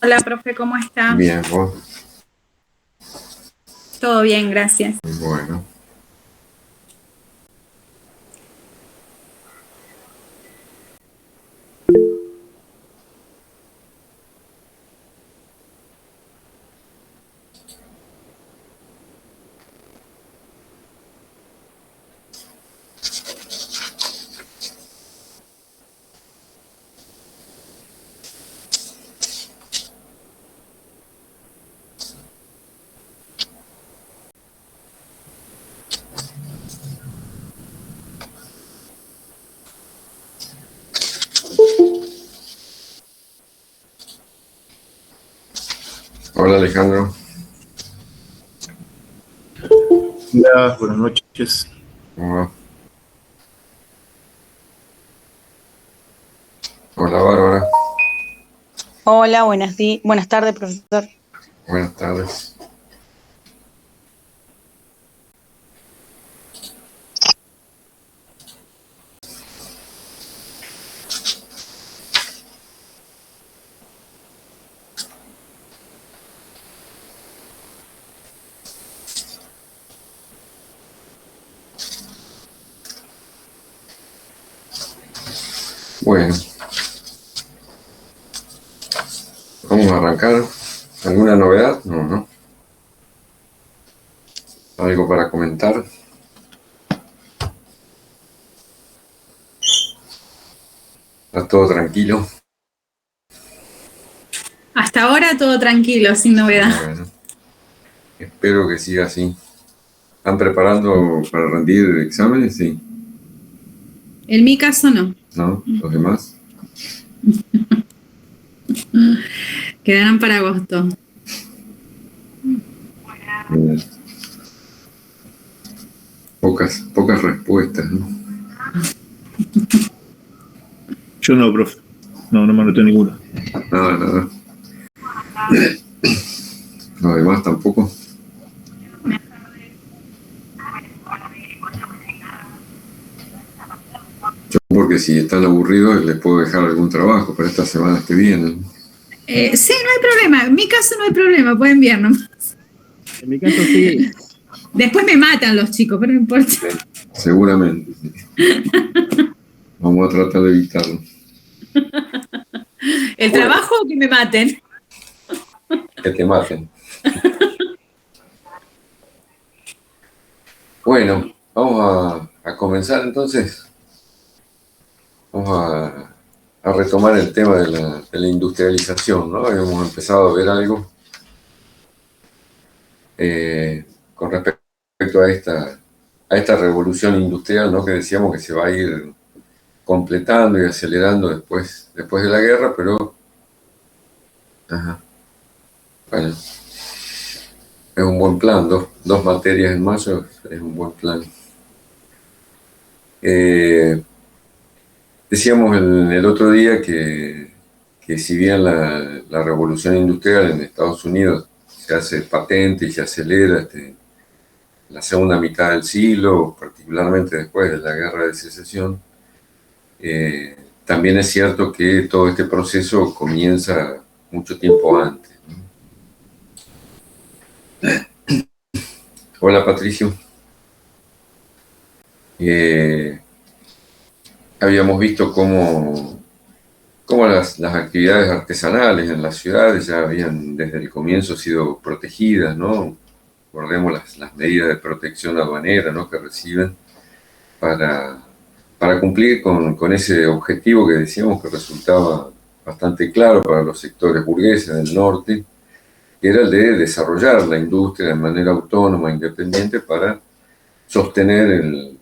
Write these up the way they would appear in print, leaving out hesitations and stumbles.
Hola, profe, ¿cómo está? Bien, vos. Todo bien, gracias. Bueno. Hola Alejandro. Hola, buenas noches. ¿Cómo va? Hola Bárbara. Hola, buenas tardes, profesor. Buenas tardes. Bueno, vamos a arrancar. ¿Alguna novedad? No, ¿no? ¿Algo para comentar? ¿Está todo tranquilo? Hasta ahora todo tranquilo, sin novedad. Bueno, espero que siga así. ¿Están preparando para rendir exámenes? Sí. En mi caso no. ¿No? ¿Los demás? Quedarán para agosto. Bien. Pocas respuestas, ¿no? Yo no, profe. No me anoté ninguna. Nada, nada. Los demás tampoco. Yo porque si están aburridos les puedo dejar algún trabajo para estas semanas que vienen. Sí, no hay problema. En mi caso no hay problema, pueden enviar nomás. En mi caso sí. Después me matan los chicos, pero no importa. Seguramente. Sí. Vamos a tratar de evitarlo. ¿El trabajo o que me maten? Que te maten. Bueno, vamos a comenzar entonces. Vamos a retomar el tema de la industrialización, ¿no? Hemos empezado a ver algo con respecto a esta revolución industrial, ¿no? Que decíamos que se va a ir completando y acelerando después de la guerra, pero ajá, bueno, es un buen plan. Dos materias en mayo es un buen plan. Decíamos el otro día que si bien la revolución industrial en Estados Unidos se hace patente y se acelera la segunda mitad del siglo, particularmente después de la Guerra de Secesión, también es cierto que todo este proceso comienza mucho tiempo antes. Hola Patricio. Habíamos visto cómo las actividades artesanales en las ciudades ya habían desde el comienzo sido protegidas, ¿no? Recordemos las medidas de protección aduanera, ¿no? Que reciben para, para cumplir con ese objetivo que decíamos que resultaba bastante claro para los sectores burgueses del norte, que era el de desarrollar la industria de manera autónoma, independiente, para sostener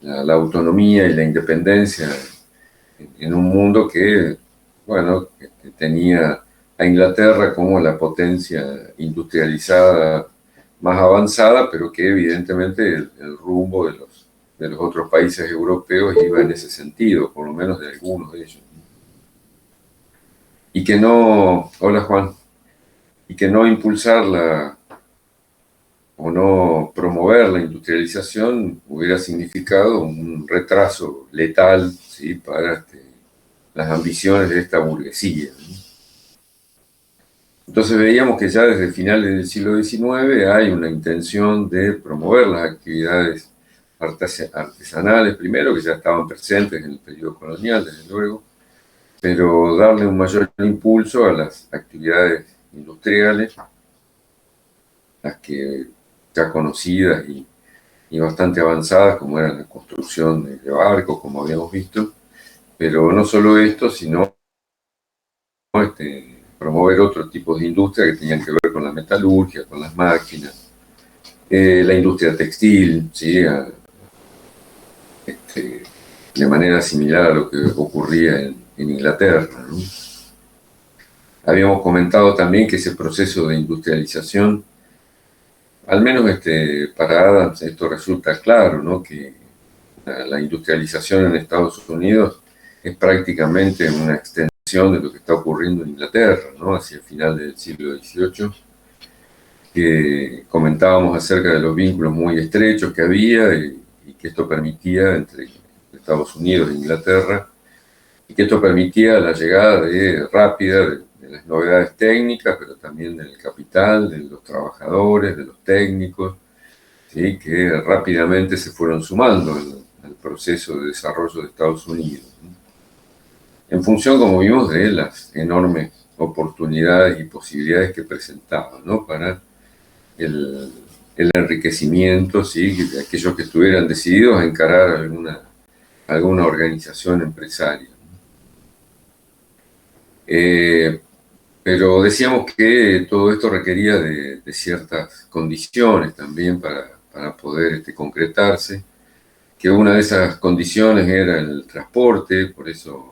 la autonomía y la independencia en un mundo que, bueno, que tenía a Inglaterra como la potencia industrializada más avanzada, pero que evidentemente el rumbo de los otros países europeos iba en ese sentido, por lo menos de algunos de ellos. Y que no, hola Juan, y que no impulsarla o no promover la industrialización hubiera significado un retraso letal, ¿sí? Para las ambiciones de esta burguesía, ¿no? Entonces veíamos que ya desde finales del siglo XIX hay una intención de promover las actividades artesanales, primero, que ya estaban presentes en el periodo colonial, desde luego, pero darle un mayor impulso a las actividades industriales, las que ya conocidas y bastante avanzadas, como era la construcción de barcos, como habíamos visto, pero no solo esto, sino promover otros tipos de industria que tenían que ver con la metalurgia, con las máquinas, la industria textil, ¿sí? De manera similar a lo que ocurría en Inglaterra, ¿no? Habíamos comentado también que ese proceso de industrialización, al menos para Adams esto resulta claro, ¿no? Que la industrialización en Estados Unidos es prácticamente una extensión de lo que está ocurriendo en Inglaterra, ¿no? Hacia el final del siglo XVIII, que comentábamos acerca de los vínculos muy estrechos que había y que esto permitía entre Estados Unidos e Inglaterra, y que esto permitía la llegada rápida de las novedades técnicas, pero también del capital, de los trabajadores, de los técnicos, ¿sí? Que rápidamente se fueron sumando al proceso de desarrollo de Estados Unidos, ¿no? En función, como vimos, de las enormes oportunidades y posibilidades que presentaba, ¿no? Para el enriquecimiento, ¿sí? De aquellos que estuvieran decididos a encarar alguna organización empresaria. Pero decíamos que todo esto requería de ciertas condiciones también para poder concretarse, que una de esas condiciones era el transporte, por eso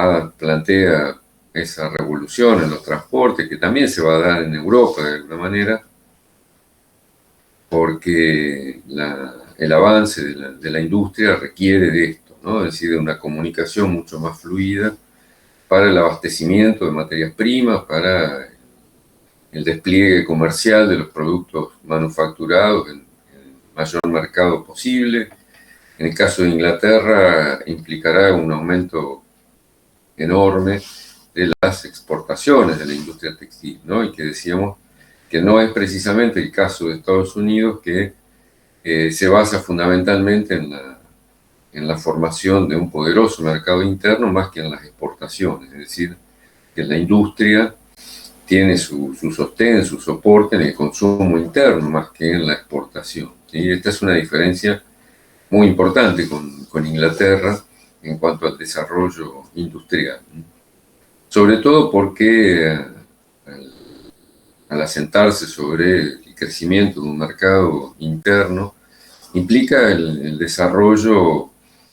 Adam plantea esa revolución en los transportes, que también se va a dar en Europa de alguna manera, porque el avance de la industria requiere de esto, ¿no? Es decir, de una comunicación mucho más fluida para el abastecimiento de materias primas, para el despliegue comercial de los productos manufacturados en el mayor mercado posible. En el caso de Inglaterra implicará un aumento enorme de las exportaciones de la industria textil, ¿no? Y que decíamos que no es precisamente el caso de Estados Unidos, que se basa fundamentalmente en la formación de un poderoso mercado interno más que en las exportaciones. Es decir, que la industria tiene su sostén, su soporte en el consumo interno más que en la exportación, ¿sí? Esta es una diferencia muy importante con Inglaterra en cuanto al desarrollo industrial. Sobre todo porque al asentarse sobre el crecimiento de un mercado interno, implica el desarrollo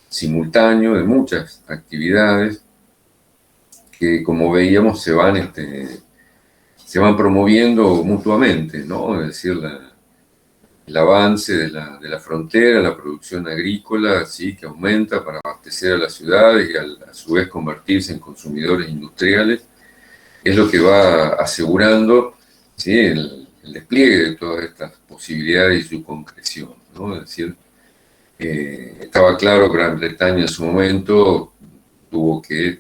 simultáneo de muchas actividades que, como veíamos, se van promoviendo mutuamente, ¿no? Es decir, el avance de la frontera, la producción agrícola, ¿sí? Que aumenta para abastecer a las ciudades y a su vez convertirse en consumidores industriales, es lo que va asegurando, ¿sí? el despliegue de todas estas posibilidades y su concreción, ¿no? Es decir, estaba claro que Gran Bretaña en su momento tuvo que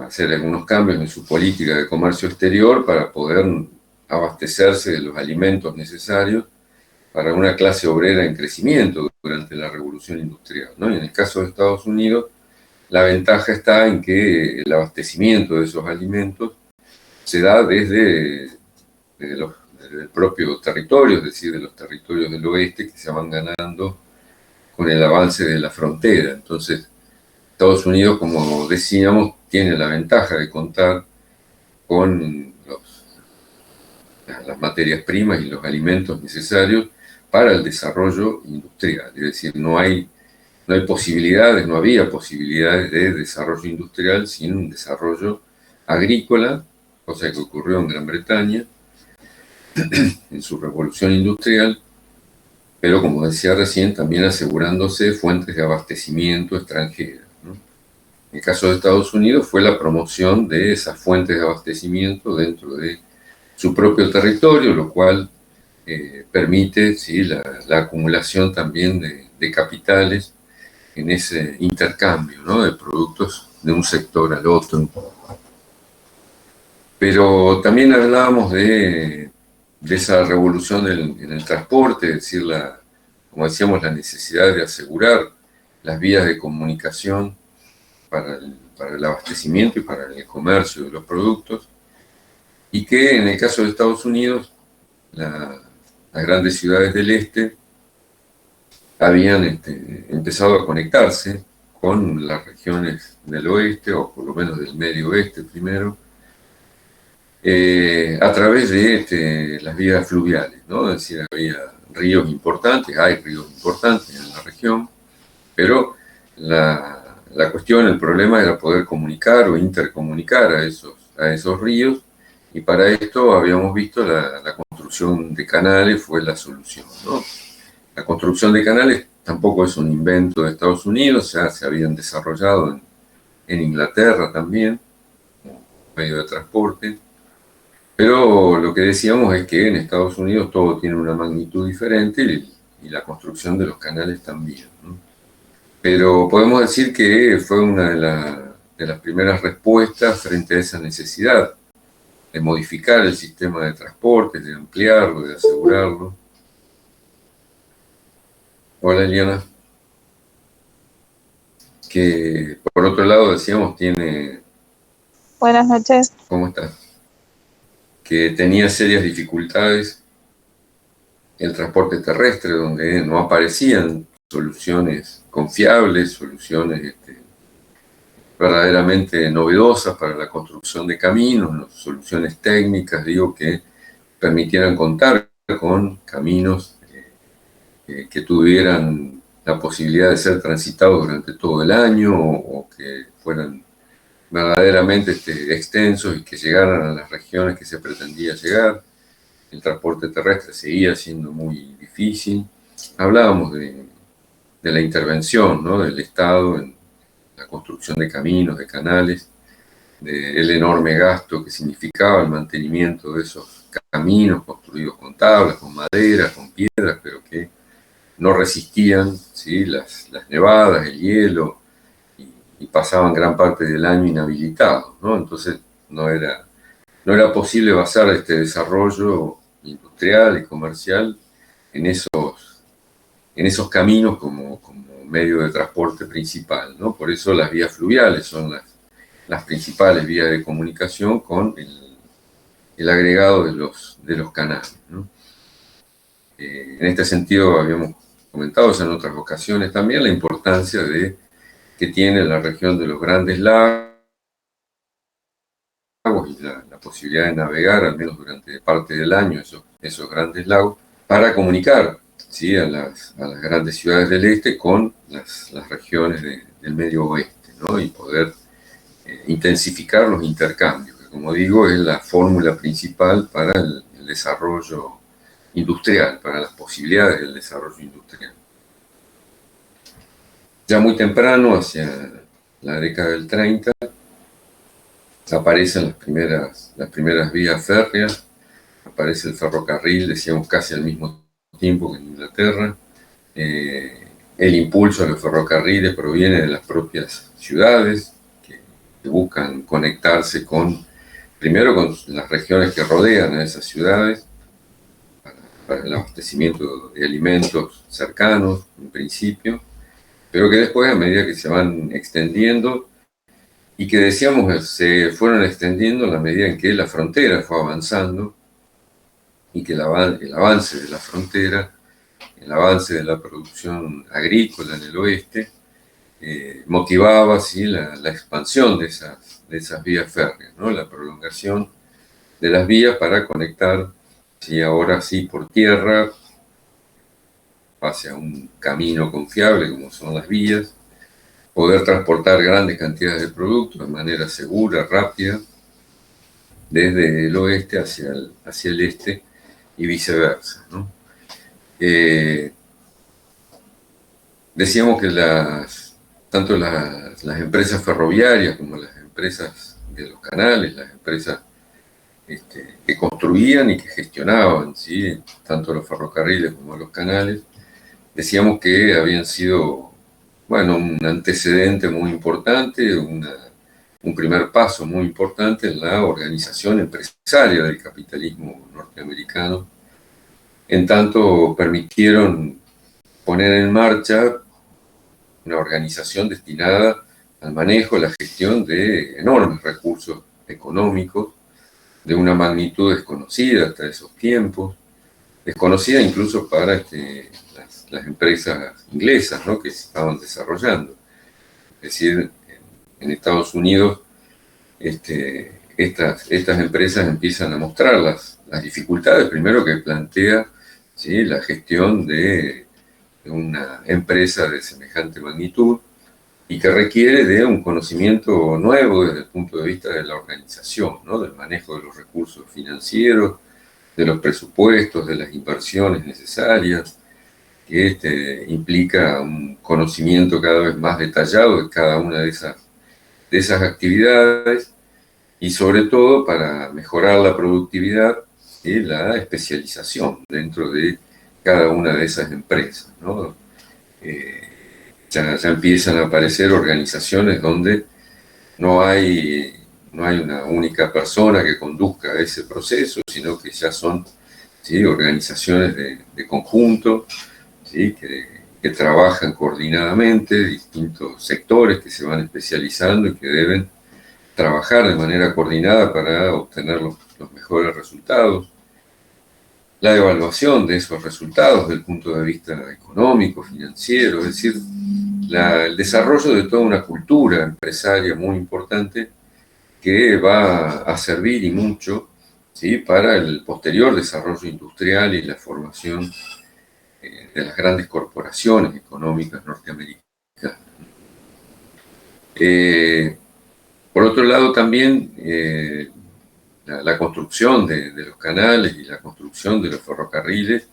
hacer algunos cambios en su política de comercio exterior para poder abastecerse de los alimentos necesarios para una clase obrera en crecimiento durante la Revolución Industrial, ¿no? Y en el caso de Estados Unidos, la ventaja está en que el abastecimiento de esos alimentos se da desde el propio territorio, es decir, de los territorios del oeste que se van ganando con el avance de la frontera. Entonces, Estados Unidos, como decíamos, tiene la ventaja de contar con las materias primas y los alimentos necesarios para el desarrollo industrial. Es decir, no había posibilidades de desarrollo industrial sin un desarrollo agrícola, cosa que ocurrió en Gran Bretaña en su revolución industrial, pero como decía recién, también asegurándose fuentes de abastecimiento extranjeras, ¿no? En el caso de Estados Unidos fue la promoción de esas fuentes de abastecimiento dentro de su propio territorio, lo cual permite, ¿sí? la acumulación también de capitales en ese intercambio, ¿no? De productos de un sector al otro. Pero también hablábamos de esa revolución en el transporte, es decir, como decíamos, la necesidad de asegurar las vías de comunicación para el abastecimiento y para el comercio de los productos, y que en el caso de Estados Unidos, las grandes ciudades del este habían empezado a conectarse con las regiones del oeste, o por lo menos del medio oeste primero, a través de las vías fluviales, ¿no? Es decir, había ríos importantes, hay ríos importantes en la región, pero la cuestión, el problema era poder comunicar o intercomunicar a esos ríos, y para esto habíamos visto la construcción de canales fue la solución, ¿no? La construcción de canales tampoco es un invento de Estados Unidos, ya se habían desarrollado en Inglaterra también, como medio de transporte, pero lo que decíamos es que en Estados Unidos todo tiene una magnitud diferente y la construcción de los canales también, ¿no? Pero podemos decir que fue una de las primeras respuestas frente a esa necesidad de modificar el sistema de transporte, de ampliarlo, de asegurarlo. Hola, Eliana. Que por otro lado decíamos Buenas noches. ¿cómo estás? Que tenía serias dificultades el transporte terrestre, donde no aparecían soluciones confiables, soluciones verdaderamente novedosas para la construcción de caminos, soluciones técnicas, digo, que permitieran contar con caminos que tuvieran la posibilidad de ser transitados durante todo el año, o que fueran verdaderamente extensos y que llegaran a las regiones que se pretendía llegar. El transporte terrestre seguía siendo muy difícil. Hablábamos de la intervención, ¿no?, del Estado en la construcción de caminos, de canales, del enorme gasto que significaba el mantenimiento de esos caminos construidos con tablas, con madera, con piedras, pero que no resistían, ¿sí?, las nevadas, el hielo, y pasaban gran parte del año inhabilitados, ¿no? Entonces no era posible basar este desarrollo industrial y comercial en esos caminos como medio de transporte principal, ¿no? Por eso las vías fluviales son las principales vías de comunicación, con el agregado de los canales, ¿no? En este sentido habíamos comentado ya en otras ocasiones también la importancia que tiene la región de los Grandes Lagos y la posibilidad de navegar, al menos durante parte del año, esos grandes lagos, para comunicar, ¿sí?, a las grandes ciudades del este con las regiones del medio oeste, ¿no? Y poder intensificar los intercambios, que, como digo, es la fórmula principal para el desarrollo industrial, para las posibilidades del desarrollo industrial. Ya muy temprano, hacia la década del 30, aparecen las primeras vías férreas, aparece el ferrocarril, decíamos casi al mismo tiempo que en Inglaterra. El impulso a los ferrocarriles proviene de las propias ciudades, que buscan conectarse primero con las regiones que rodean a esas ciudades, para el abastecimiento de alimentos cercanos, en principio, pero que después, a medida que se van extendiendo, y que decíamos se fueron extendiendo a la medida en que la frontera fue avanzando, y que el avance de la frontera, el avance de la producción agrícola en el oeste, motivaba, ¿sí?, la expansión de esas vías férreas, ¿no?, la prolongación de las vías para conectar, ¿sí?, ahora sí por tierra, hacia un camino confiable como son las vías, poder transportar grandes cantidades de productos de manera segura, rápida, desde el oeste hacia el este y viceversa, ¿no? Decíamos que tanto las empresas ferroviarias como las empresas de los canales, las empresas que construían y que gestionaban, ¿sí?, tanto los ferrocarriles como los canales, decíamos que habían sido, bueno, un antecedente muy importante, un primer paso muy importante en la organización empresaria del capitalismo norteamericano, en tanto permitieron poner en marcha una organización destinada al manejo, la gestión de enormes recursos económicos, de una magnitud desconocida hasta esos tiempos, desconocida incluso para las empresas inglesas, ¿no?, que se estaban desarrollando. Es decir, en Estados Unidos estas empresas empiezan a mostrar las dificultades, primero que plantea, ¿sí?, la gestión de una empresa de semejante magnitud y que requiere de un conocimiento nuevo desde el punto de vista de la organización, ¿no?, del manejo de los recursos financieros, de los presupuestos, de las inversiones necesarias, que implica un conocimiento cada vez más detallado de cada una de esas actividades y sobre todo para mejorar la productividad y la especialización dentro de cada una de esas empresas, ¿no? Ya empiezan a aparecer organizaciones donde no hay una única persona que conduzca ese proceso, sino que ya son, ¿sí?, organizaciones de conjunto, ¿sí?, que trabajan coordinadamente, distintos sectores que se van especializando y que deben trabajar de manera coordinada para obtener los mejores resultados. La evaluación de esos resultados desde el punto de vista económico, financiero, es decir, el desarrollo de toda una cultura empresaria muy importante que va a servir y mucho, ¿sí?, para el posterior desarrollo industrial y la formación de las grandes corporaciones económicas norteamericanas. Por otro lado, también la construcción de los canales y la construcción de los ferrocarriles,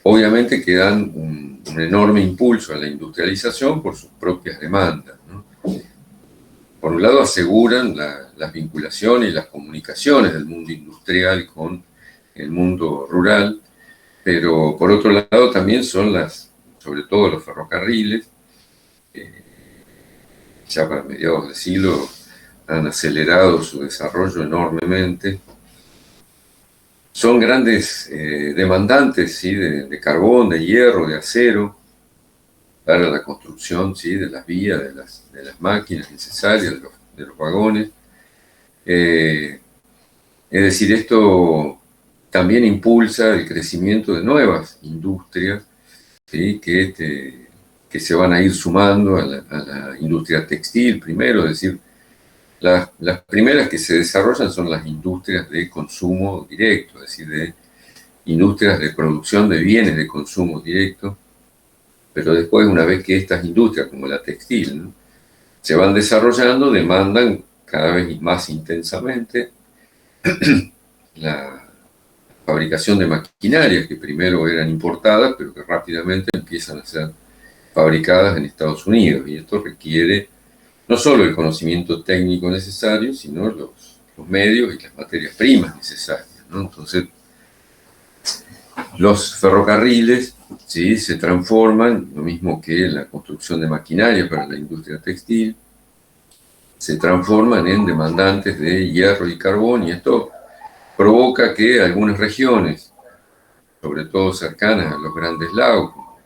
obviamente que dan un enorme impulso a la industrialización por sus propias demandas, ¿no? Por un lado aseguran las vinculaciones y las comunicaciones del mundo industrial con el mundo rural, pero por otro lado también son sobre todo los ferrocarriles, ya para mediados del siglo han acelerado su desarrollo enormemente. Son grandes demandantes, ¿sí?, de carbón, de hierro, de acero, para la construcción, ¿sí?, de las vías, de las máquinas necesarias, de los vagones. Es decir, esto también impulsa el crecimiento de nuevas industrias, ¿sí?, que se van a ir sumando a la industria textil primero, es decir, las primeras que se desarrollan son las industrias de consumo directo, es decir, de industrias de producción de bienes de consumo directo, pero después, una vez que estas industrias, como la textil, ¿no?, se van desarrollando, demandan cada vez más intensamente la fabricación de maquinarias que primero eran importadas, pero que rápidamente empiezan a ser fabricadas en Estados Unidos, y esto requiere no solo el conocimiento técnico necesario, sino los medios y las materias primas necesarias, ¿no? Entonces, los ferrocarriles, ¿sí?, se transforman, lo mismo que la construcción de maquinaria para la industria textil, se transforman en demandantes de hierro y carbón, y esto provoca que algunas regiones, sobre todo cercanas a los grandes lagos, como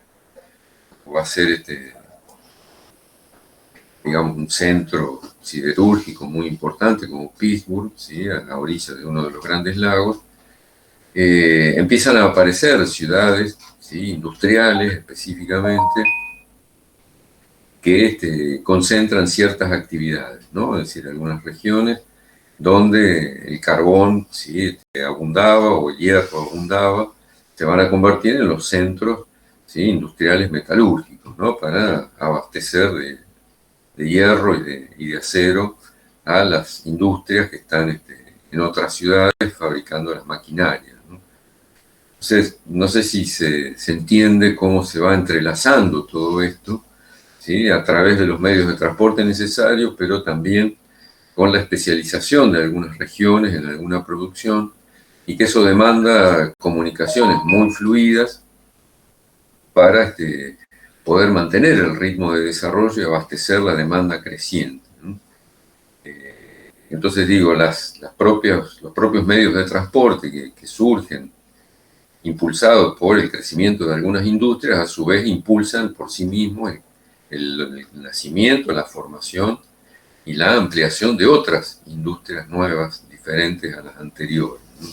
va a ser digamos, un centro siderúrgico muy importante como Pittsburgh, ¿sí?, a la orilla de uno de los grandes lagos, empiezan a aparecer ciudades, ¿sí?, industriales específicamente, que concentran ciertas actividades, ¿no? Es decir, algunas regiones donde el carbón, ¿sí?, abundaba o el hierro abundaba, se van a convertir en los centros, ¿sí?, industriales metalúrgicos, ¿no?, para abastecer de hierro y de acero a las industrias que están en otras ciudades fabricando las maquinarias, ¿no? Entonces, no sé si se entiende cómo se va entrelazando todo esto, ¿sí?, a través de los medios de transporte necesarios, pero también con la especialización de algunas regiones en alguna producción, y que eso demanda comunicaciones muy fluidas para poder mantener el ritmo de desarrollo y abastecer la demanda creciente, ¿no? Entonces digo, los propios medios de transporte que surgen impulsados por el crecimiento de algunas industrias, a su vez impulsan por sí mismos el nacimiento, la formación y la ampliación de otras industrias nuevas, diferentes a las anteriores, ¿no?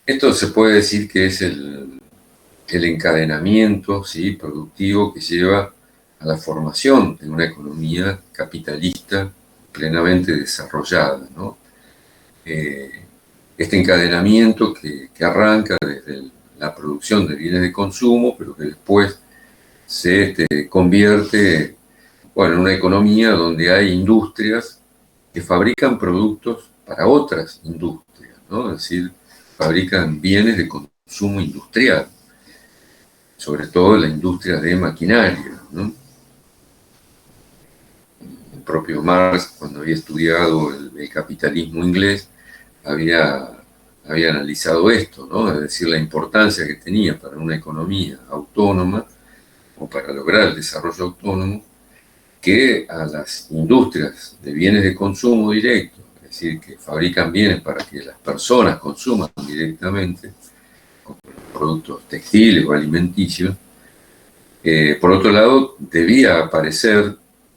Esto se puede decir que es el encadenamiento, ¿sí?, productivo que lleva a la formación de una economía capitalista plenamente desarrollada, ¿no? Este encadenamiento que arranca desde la producción de bienes de consumo, pero que después se convierte, bueno, en una economía donde hay industrias que fabrican productos para otras industrias, ¿no? Es decir, fabrican bienes de consumo industrial, sobre todo la industria de maquinaria, ¿no? El propio Marx, cuando había estudiado el capitalismo inglés, había analizado esto, ¿no? Es decir, la importancia que tenía para una economía autónoma o para lograr el desarrollo autónomo, que a las industrias de bienes de consumo directo, es decir, que fabrican bienes para que las personas consuman directamente, como productos textiles o alimenticios, por otro lado, debía aparecer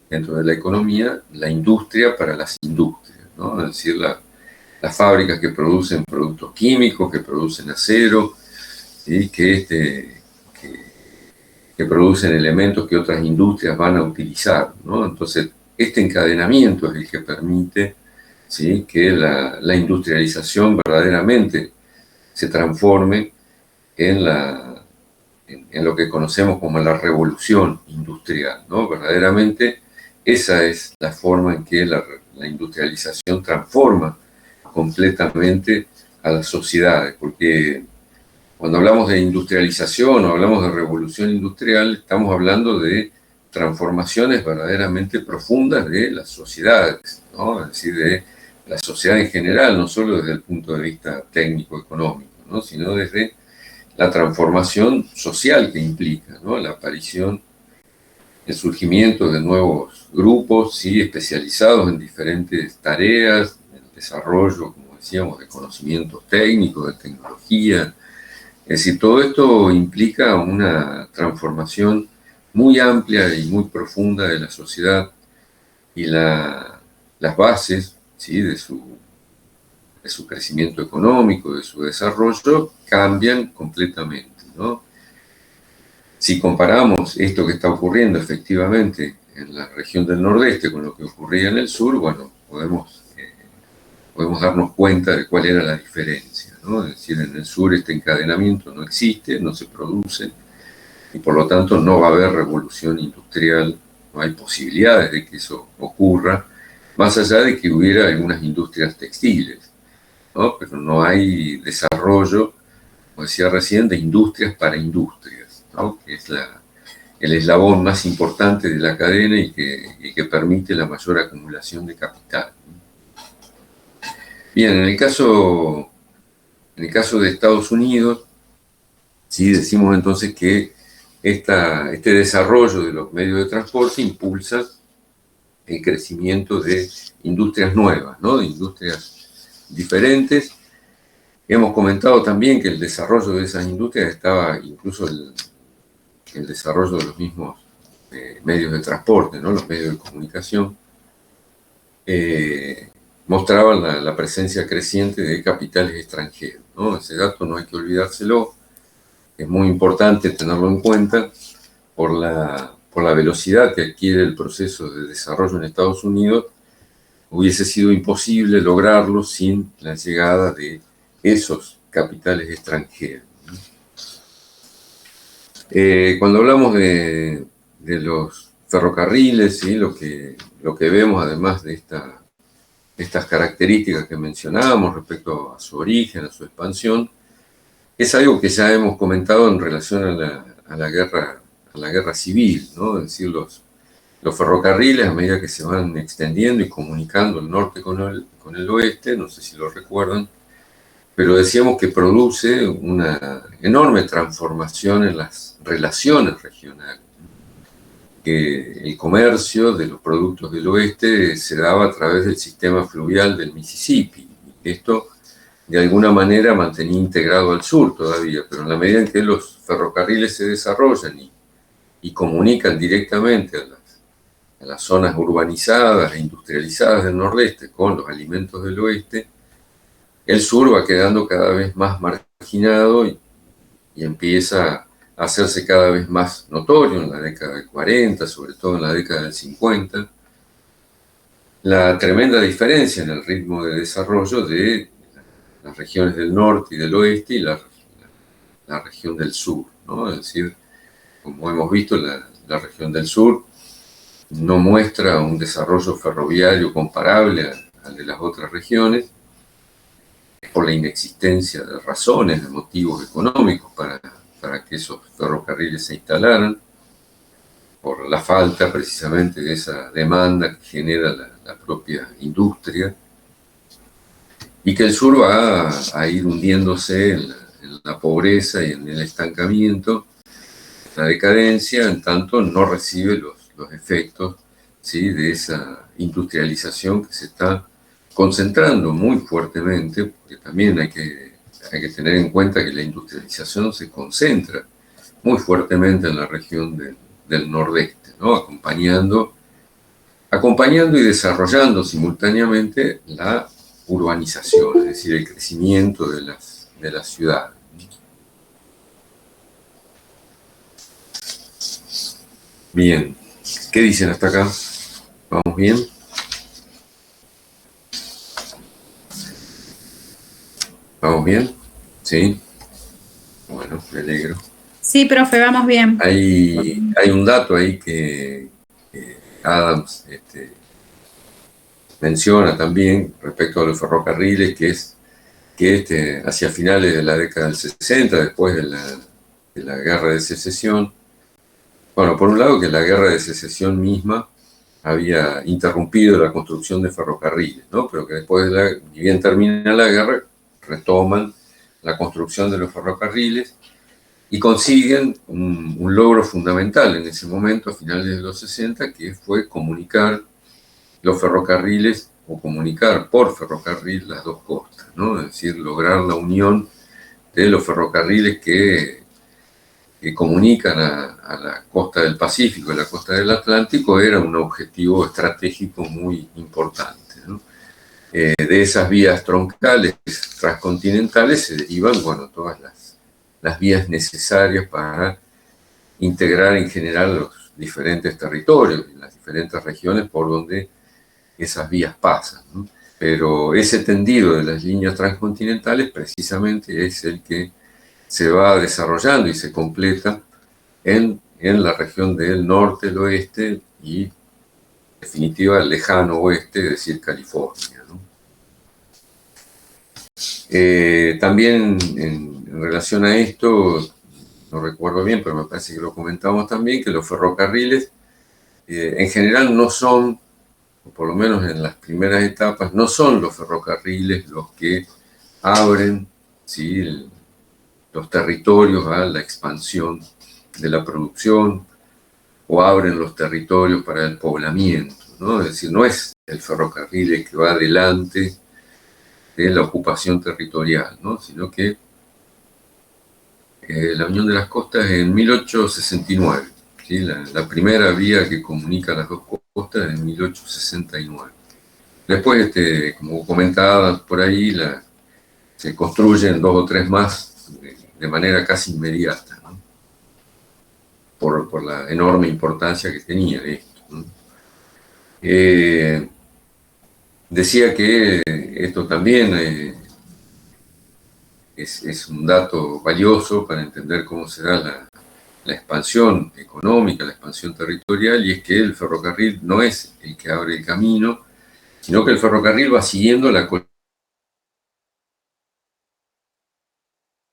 dentro de la economía la industria para las industrias, ¿no? Es decir, las fábricas que producen productos químicos, que producen acero, ¿sí?, que producen elementos que otras industrias van a utilizar, ¿no? Entonces, este encadenamiento es el que permite, ¿sí?, que la industrialización verdaderamente se transforme en lo que conocemos como la revolución industrial, ¿no? Verdaderamente esa es la forma en que la industrialización transforma completamente a las sociedades, porque cuando hablamos de industrialización o hablamos de revolución industrial, estamos hablando de transformaciones verdaderamente profundas de las sociedades, ¿no? Es decir, de la sociedad en general, no solo desde el punto de vista técnico-económico, ¿no?, sino desde la transformación social que implica, ¿no?, la aparición, el surgimiento de nuevos grupos, ¿sí?, especializados en diferentes tareas, el desarrollo, como decíamos, de conocimientos técnicos, de tecnología. Es decir, todo esto implica una transformación muy amplia y muy profunda de la sociedad, y las bases, ¿sí?, de su crecimiento económico, de su desarrollo, cambian completamente, ¿no? Si comparamos esto que está ocurriendo efectivamente en la región del Nordeste con lo que ocurría en el sur, bueno, podemos darnos cuenta de cuál era la diferencia, ¿no? Es decir, en el sur este encadenamiento no existe, no se produce, y por lo tanto no va a haber revolución industrial, no hay posibilidades de que eso ocurra, más allá de que hubiera algunas industrias textiles, ¿no? Pero no hay desarrollo, como decía recién, de industrias para industrias, ¿no?, que es el eslabón más importante de la cadena y que permite la mayor acumulación de capital. Bien, en el caso de Estados Unidos, sí decimos entonces que este desarrollo de los medios de transporte impulsa el crecimiento de industrias nuevas, ¿no?, de industrias diferentes. Hemos comentado también que el desarrollo de esas industrias estaba incluso el desarrollo de los mismos medios de transporte, ¿no?, los medios de comunicación, mostraban la presencia creciente de capitales extranjeros, ¿no? Ese dato no hay que olvidárselo, es muy importante tenerlo en cuenta por la velocidad que adquiere el proceso de desarrollo en Estados Unidos. Hubiese sido imposible lograrlo sin la llegada de esos capitales extranjeros, ¿no? Cuando hablamos de los ferrocarriles, ¿sí?, lo que vemos, además de estas características que mencionábamos respecto a su origen, a su expansión, es algo que ya hemos comentado en relación a la guerra civil, ¿no? Es decir, los ferrocarriles, a medida que se van extendiendo y comunicando el norte con el oeste, no sé si lo recuerdan, pero decíamos que produce una enorme transformación en las relaciones regionales. que el comercio de los productos del oeste se daba a través del sistema fluvial del Mississippi. Esto, de alguna manera, mantenía integrado al sur todavía, pero en la medida en que los ferrocarriles se desarrollan y comunican directamente a las zonas urbanizadas e industrializadas del nordeste con los alimentos del oeste, el sur va quedando cada vez más marginado y empieza a hacerse cada vez más notorio en la década del 40, sobre todo en la década del 50, la tremenda diferencia en el ritmo de desarrollo de las regiones del norte y del oeste y la región del sur, ¿no? Es decir, como hemos visto, la región del sur no muestra un desarrollo ferroviario comparable al de las otras regiones, por la inexistencia de razones, de motivos económicos para que esos ferrocarriles se instalaran, por la falta precisamente de esa demanda que genera la propia industria, y que el sur va a ir hundiéndose en la pobreza y en el estancamiento, la decadencia, en tanto no recibe los efectos, ¿sí?, de esa industrialización que se está concentrando muy fuertemente, porque también hay que tener en cuenta que la industrialización se concentra muy fuertemente en la región del nordeste, ¿no? Acompañando y desarrollando simultáneamente la urbanización, es decir, el crecimiento de las ciudades. Bien, ¿qué dicen hasta acá? ¿Vamos bien? ¿Vamos bien? ¿Sí? Bueno, me alegro. Sí, profe, vamos bien. Hay un dato ahí que Adams menciona también respecto a los ferrocarriles, que es que hacia finales de la década del 60, después de la Guerra de Secesión, bueno, por un lado que la Guerra de Secesión misma había interrumpido la construcción de ferrocarriles, ¿no? Pero que después ni bien termina la guerra, retoman la construcción de los ferrocarriles y consiguen un logro fundamental en ese momento, a finales de los 60, que fue comunicar los ferrocarriles o comunicar por ferrocarril las dos costas, ¿no? Es decir, lograr la unión de los ferrocarriles que comunican a la costa del Pacífico y la costa del Atlántico era un objetivo estratégico muy importante, ¿no? De esas vías troncales transcontinentales se derivan, bueno, todas las vías necesarias para integrar en general los diferentes territorios y las diferentes regiones por donde esas vías pasan, ¿no? Pero ese tendido de las líneas transcontinentales precisamente es el que se va desarrollando y se completa en la región del norte, el oeste y, en definitiva, el lejano oeste, es decir, California, ¿no? También en relación a esto, no recuerdo bien, pero me parece que lo comentamos también, que los ferrocarriles en general no son, o por lo menos en las primeras etapas, no son los ferrocarriles los que abren, ¿sí?, los territorios a la expansión de la producción o abren los territorios para el poblamiento, ¿no? Es decir, no es el ferrocarril el que va adelante de la ocupación territorial, ¿no? Sino que la Unión de las Costas en 1869, ¿sí? La primera vía que comunica las dos costas en 1869. Después, como comentaba por ahí, se construyen dos o tres más de manera casi inmediata, ¿no? Por la enorme importancia que tenía esto, ¿no? Decía que esto también es un dato valioso para entender cómo se da la expansión económica, la expansión territorial, y es que el ferrocarril no es el que abre el camino, sino que el ferrocarril va siguiendo la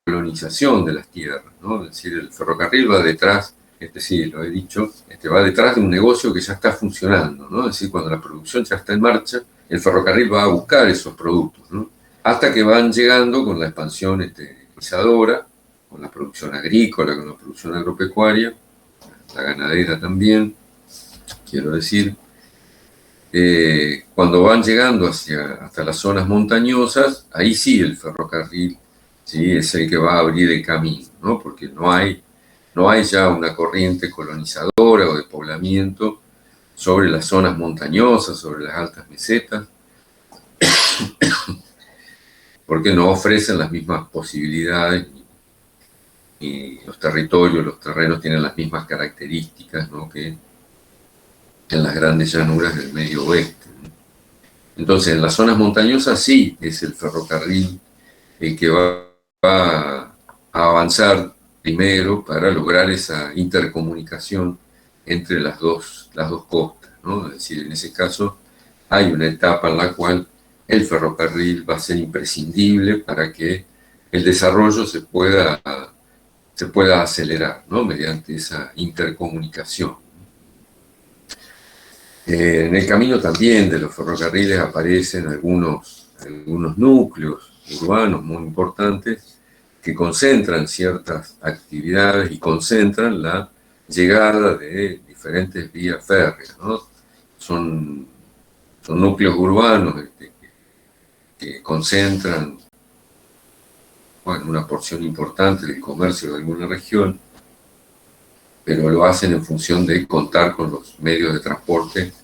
colonización de las tierras, ¿no? Es decir, el ferrocarril va detrás, sí, lo he dicho, va detrás de un negocio que ya está funcionando, ¿no? Es decir, cuando la producción ya está en marcha, el ferrocarril va a buscar esos productos, ¿no? Hasta que van llegando con la expansión colonizadora, con la producción agrícola, con la producción agropecuaria, la ganadera también, quiero decir, cuando van llegando hasta las zonas montañosas, ahí sí el ferrocarril, ¿sí?, es el que va a abrir el camino, ¿no? Porque no hay ya una corriente colonizadora o de poblamiento sobre las zonas montañosas, sobre las altas mesetas, porque no ofrecen las mismas posibilidades y los territorios, los terrenos tienen las mismas características, ¿no?, que en las grandes llanuras del medio oeste. Entonces, en las zonas montañosas sí es el ferrocarril el que va a avanzar primero para lograr esa intercomunicación entre las dos costas, ¿no? Es decir, en ese caso hay una etapa en la cual el ferrocarril va a ser imprescindible para que el desarrollo se pueda acelerar, ¿no?, mediante esa intercomunicación. En el camino también de los ferrocarriles aparecen algunos núcleos urbanos muy importantes que concentran ciertas actividades y concentran la llegada de diferentes vías férreas, ¿no? Son núcleos urbanos que concentran, bueno, una porción importante del comercio de alguna región, pero lo hacen en función de contar con los medios de transporte,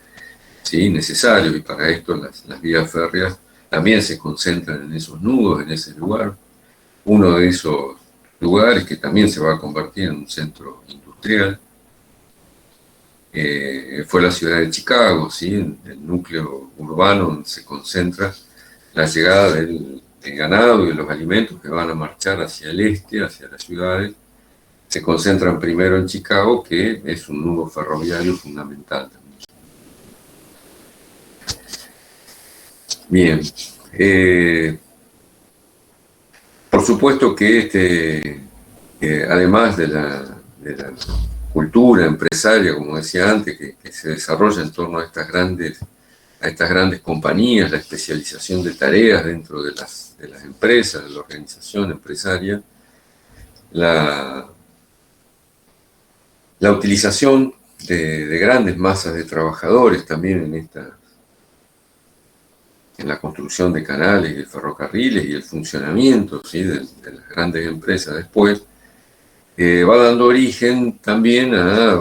¿sí?, necesarios, y para esto las vías férreas también se concentran en esos nudos, en ese lugar. Uno de esos lugares que también se va a convertir en un centro industrial fue la ciudad de Chicago, ¿sí?, en el núcleo urbano donde se concentra la llegada del ganado y de los alimentos que van a marchar hacia el este, hacia las ciudades. Se concentran primero en Chicago, que es un nudo ferroviario fundamental también. Bien. Por supuesto que además de la cultura empresaria, como decía antes, que se desarrolla en torno a estas grandes compañías, la especialización de tareas dentro de las empresas, de la organización empresaria, la utilización de grandes masas de trabajadores también en la construcción de canales y de ferrocarriles y el funcionamiento, ¿sí?, de las grandes empresas después, va dando origen también a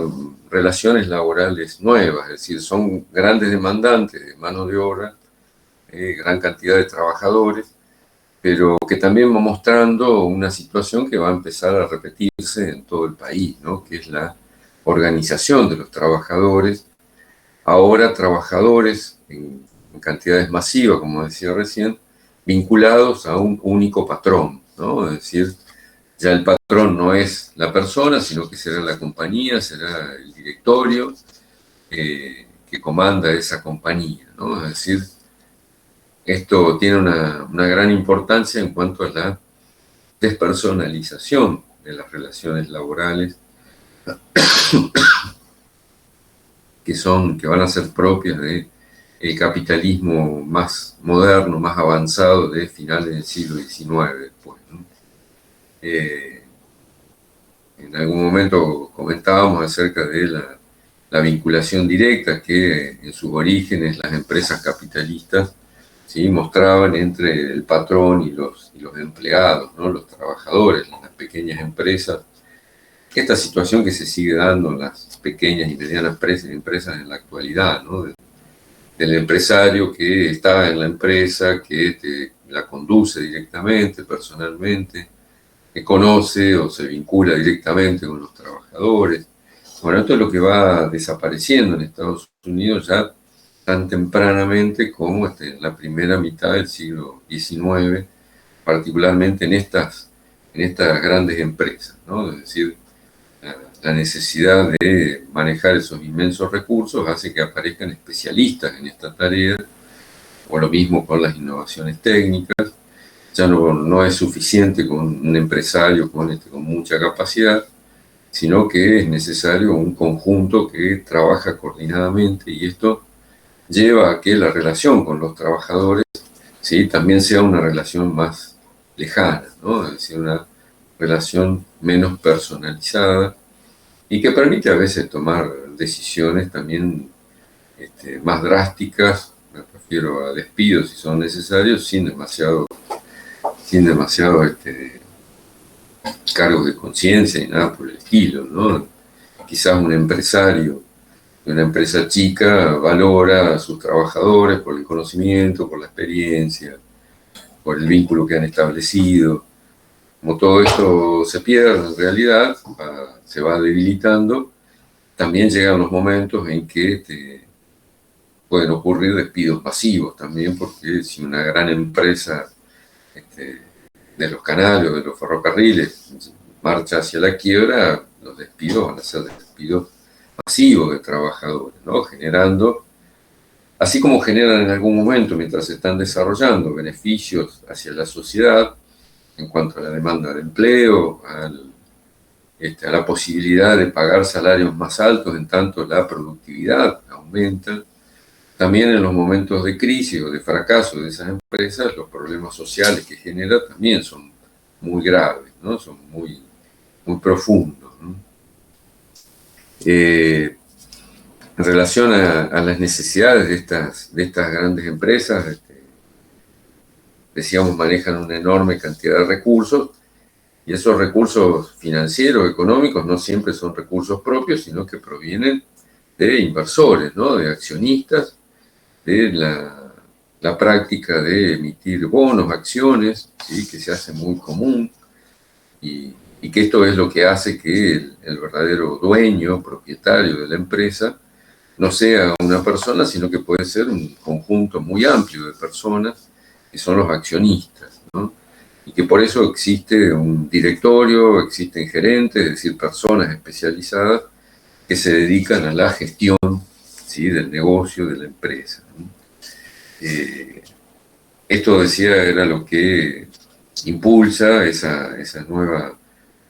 relaciones laborales nuevas, es decir, son grandes demandantes de mano de obra, gran cantidad de trabajadores, pero que también va mostrando una situación que va a empezar a repetirse en todo el país, ¿no?, que es la organización de los trabajadores, ahora trabajadores en cantidades masivas, como decía recién, vinculados a un único patrón, ¿no? Es decir, ya el patrón no es la persona, sino que será la compañía, será el directorio que comanda esa compañía, ¿no? Es decir, esto tiene una gran importancia en cuanto a la despersonalización de las relaciones laborales que van a ser propias del capitalismo más moderno, más avanzado de finales del siglo XIX después, ¿no? En algún momento comentábamos acerca de la vinculación directa que en sus orígenes las empresas capitalistas, ¿sí?, mostraban entre el patrón y los empleados, ¿no?, los trabajadores, las pequeñas empresas. Esta situación que se sigue dando en las pequeñas y medianas empresas en la actualidad, ¿no?, del empresario que está en la empresa, que la conduce directamente, personalmente, que conoce o se vincula directamente con los trabajadores. Bueno, esto es lo que va desapareciendo en Estados Unidos ya tan tempranamente como en la primera mitad del siglo XIX, particularmente en estas grandes empresas, ¿no? Es decir, la necesidad de manejar esos inmensos recursos hace que aparezcan especialistas en esta tarea, o lo mismo con las innovaciones técnicas. Ya no es suficiente con un empresario con mucha capacidad, sino que es necesario un conjunto que trabaja coordinadamente, y esto lleva a que la relación con los trabajadores, ¿sí?, también sea una relación más lejana, ¿no? Es decir, una relación menos personalizada y que permite a veces tomar decisiones también más drásticas, me refiero a despidos si son necesarios, sin demasiado cargos de conciencia y nada por el estilo, ¿no? Quizás un empresario de una empresa chica valora a sus trabajadores por el conocimiento, por la experiencia, por el vínculo que han establecido. Como todo esto se pierde en realidad, se va debilitando, también llegan los momentos en que pueden ocurrir despidos masivos también, porque si una gran empresa de los canales o de los ferrocarriles marcha hacia la quiebra, los despidos van a ser despidos masivos de trabajadores, ¿no? Generando, así como generan en algún momento, mientras se están desarrollando, beneficios hacia la sociedad en cuanto a la demanda de empleo, a la posibilidad de pagar salarios más altos en tanto la productividad aumenta. También en los momentos de crisis o de fracaso de esas empresas, los problemas sociales que genera también son muy graves, ¿no? Son muy, muy profundos, ¿no? En relación a las necesidades de estas grandes empresas, decíamos, manejan una enorme cantidad de recursos, y esos recursos financieros, económicos, no siempre son recursos propios, sino que provienen de inversores, ¿no? De accionistas, de la práctica de emitir bonos, acciones, ¿sí? Que se hace muy común, y que esto es lo que hace que el verdadero dueño, propietario de la empresa, no sea una persona, sino que puede ser un conjunto muy amplio de personas que son los accionistas, ¿no? Y que por eso existe un directorio, existen gerentes, es decir, personas especializadas que se dedican a la gestión, ¿sí? Del negocio, de la empresa, ¿no? Esto, decía, era lo que impulsa esa nueva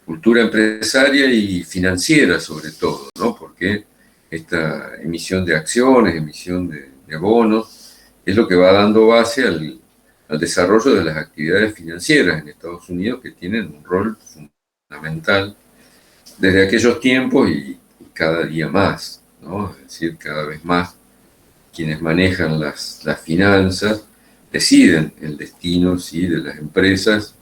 cultura empresaria y financiera sobre todo, ¿no? Porque esta emisión de acciones, emisión de bonos, es lo que va dando base al desarrollo de las actividades financieras en Estados Unidos, que tienen un rol fundamental desde aquellos tiempos y cada día más, ¿no? Es decir, cada vez más quienes manejan las finanzas deciden el destino, ¿sí? De las empresas,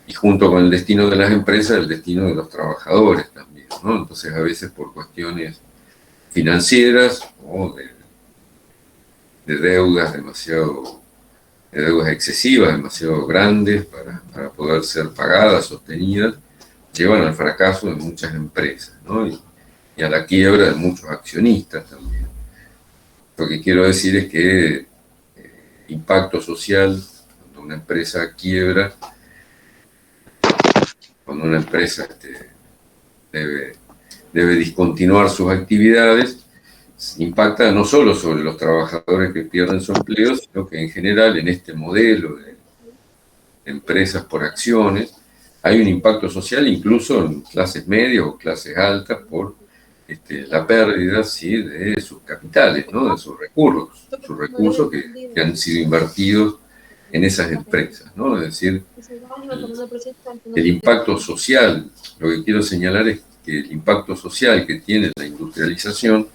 y junto con el destino de las empresas, el destino de los trabajadores también, ¿no? Entonces, a veces por cuestiones financieras o de deudas de deudas excesivas, demasiado grandes para poder ser pagadas, sostenidas, llevan al fracaso de muchas empresas, ¿no? Y a la quiebra de muchos accionistas también. Lo que quiero decir es que impacto social, cuando una empresa quiebra, cuando una empresa debe discontinuar sus actividades, impacta no solo sobre los trabajadores que pierden su empleo, sino que en general en este modelo de empresas por acciones hay un impacto social incluso en clases medias o clases altas por la pérdida, ¿sí? De sus capitales, ¿no? De sus recursos que han sido invertidos en esas empresas, ¿no? Es decir, el impacto social, lo que quiero señalar es que el impacto social que tiene la industrialización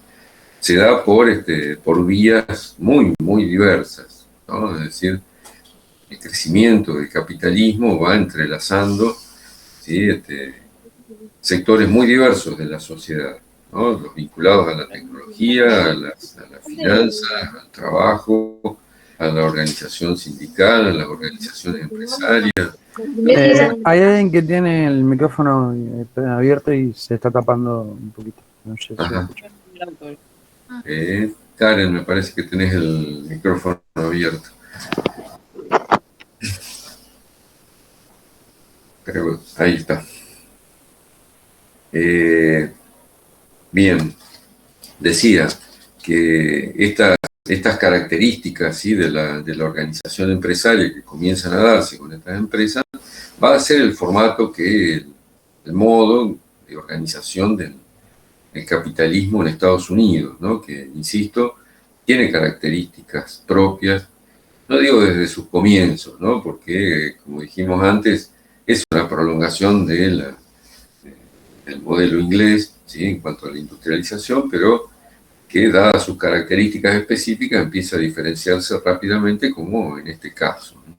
se da por vías muy, muy diversas, ¿no? Es decir, el crecimiento del capitalismo va entrelazando, ¿sí? Sectores muy diversos de la sociedad, ¿no? Los vinculados a la tecnología, a las finanzas, al trabajo, a la organización sindical, a las organizaciones empresarias. Hay alguien que tiene el micrófono abierto y se está tapando un poquito. No sé si lo escuchan. Karen, me parece que tenés el micrófono abierto. Pero ahí está. Bien, decía que estas características, ¿sí? de la organización empresaria que comienzan a darse con estas empresas, va a ser el formato el modo de organización del capitalismo en Estados Unidos, ¿no? Que, insisto, tiene características propias, no digo desde sus comienzos, ¿no? Porque, como dijimos antes, es una prolongación del modelo inglés, ¿sí? En cuanto a la industrialización, pero que, dadas sus características específicas, empieza a diferenciarse rápidamente, como en este caso, ¿no?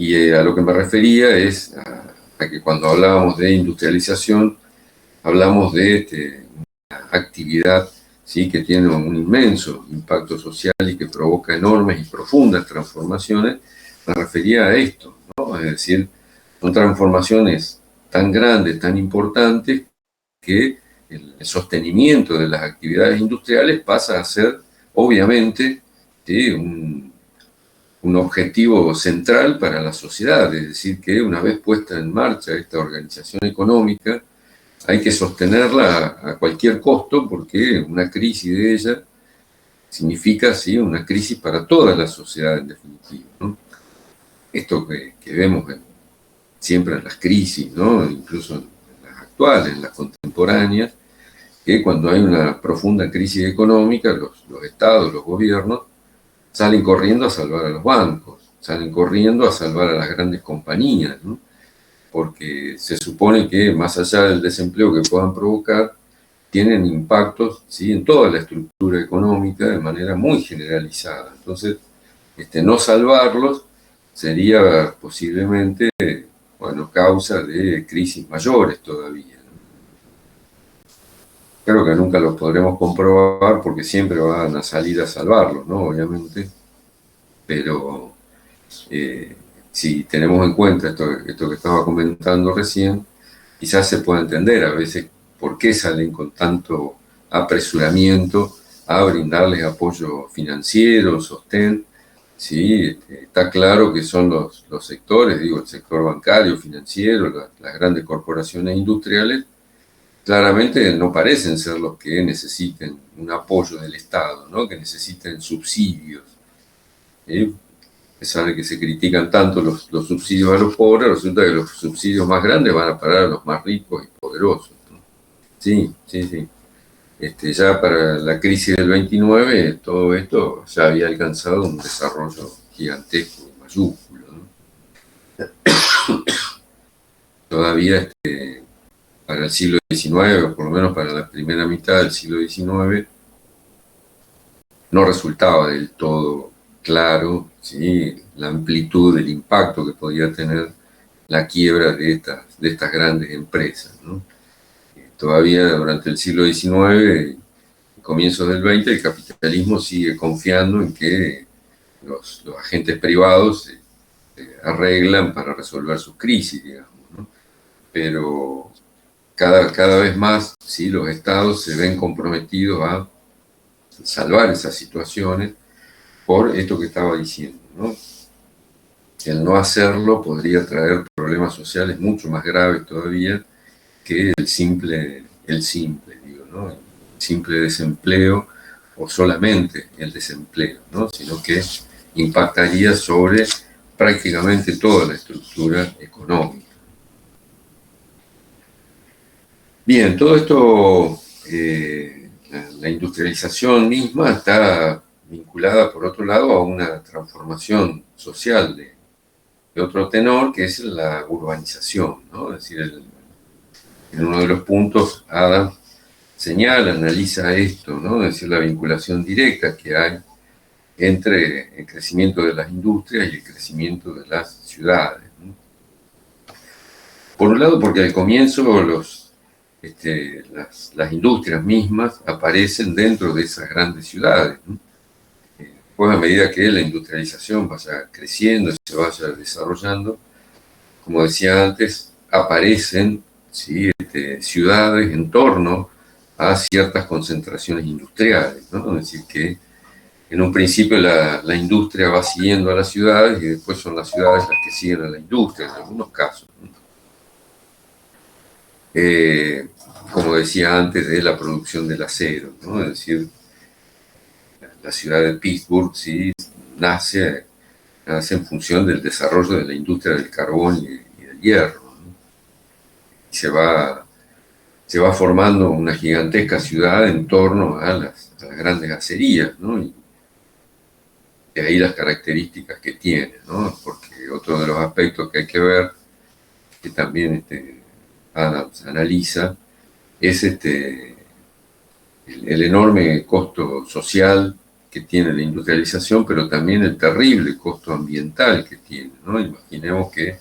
Y a lo que me refería es a que cuando hablábamos de industrialización, hablamos de una actividad, ¿sí?, que tiene un inmenso impacto social y que provoca enormes y profundas transformaciones. Me refería a esto, ¿no? Es decir, son transformaciones tan grandes, tan importantes, que el sostenimiento de las actividades industriales pasa a ser, obviamente, ¿sí?, un objetivo central para la sociedad. Es decir, que una vez puesta en marcha esta organización económica, hay que sostenerla a cualquier costo, porque una crisis de ella significa, sí, una crisis para toda la sociedad en definitiva, ¿no? Esto que vemos siempre en las crisis, ¿no?, incluso en las actuales, en las contemporáneas, que cuando hay una profunda crisis económica, los estados, los gobiernos, salen corriendo a salvar a los bancos, salen corriendo a salvar a las grandes compañías, ¿no? Porque se supone que, más allá del desempleo que puedan provocar, tienen impactos, ¿sí?, en toda la estructura económica de manera muy generalizada. Entonces, no salvarlos sería posiblemente, bueno, causa de crisis mayores todavía, ¿no? Creo que nunca los podremos comprobar, porque siempre van a salir a salvarlos, ¿no?, obviamente. Pero si tenemos en cuenta esto que estaba comentando recién, quizás se pueda entender a veces por qué salen con tanto apresuramiento a brindarles apoyo financiero, sostén. Sí, está claro que son los sectores, digo, el sector bancario, financiero, las grandes corporaciones industriales, claramente no parecen ser los que necesiten un apoyo del Estado, ¿no?, que necesiten subsidios. A pesar de que se critican tanto los subsidios a los pobres, resulta que los subsidios más grandes van a parar a los más ricos y poderosos, ¿no? Sí, sí, sí. Ya para la crisis del 29, todo esto ya había alcanzado un desarrollo gigantesco, mayúsculo, ¿no? Todavía para el siglo XIX, o por lo menos para la primera mitad del siglo XIX, no resultaba del todo claro, ¿sí?, la amplitud del impacto que podía tener la quiebra de estas grandes empresas, ¿no? Todavía durante el siglo XIX, comienzos del XX, el capitalismo sigue confiando en que los agentes privados se arreglan para resolver sus crisis, digamos, ¿no? Pero cada vez más, ¿sí?, los estados se ven comprometidos a salvar esas situaciones, por esto que estaba diciendo, ¿no? El no hacerlo podría traer problemas sociales mucho más graves todavía que el simple, digo, ¿no?, el simple desempleo, o solamente el desempleo, ¿no?, sino que impactaría sobre prácticamente toda la estructura económica. Bien, todo esto, la industrialización misma está vinculada, por otro lado, a una transformación social de otro tenor, que es la urbanización, ¿no? Es decir, en uno de los puntos, Adam señala, analiza esto, ¿no? Es decir, la vinculación directa que hay entre el crecimiento de las industrias y el crecimiento de las ciudades, ¿no? Por un lado, porque al comienzo las industrias mismas aparecen dentro de esas grandes ciudades, ¿no? Pues a medida que la industrialización vaya creciendo y se vaya desarrollando, como decía antes, aparecen, ¿sí?, ciudades en torno a ciertas concentraciones industriales, ¿no? Es decir, que en un principio la industria va siguiendo a las ciudades y después son las ciudades las que siguen a la industria, en algunos casos, ¿no? Como decía antes, de la producción del acero, ¿no? Es decir, la ciudad de Pittsburgh, sí, nace en función del desarrollo de la industria del carbón y del hierro, ¿no? Y se va formando una gigantesca ciudad en torno a las grandes acerías, ¿no? Y de ahí las características que tiene, ¿no? Porque otro de los aspectos que hay que ver, que también Adams analiza, es el enorme costo social que tiene la industrialización, pero también el terrible costo ambiental que tiene, ¿no? Imaginemos que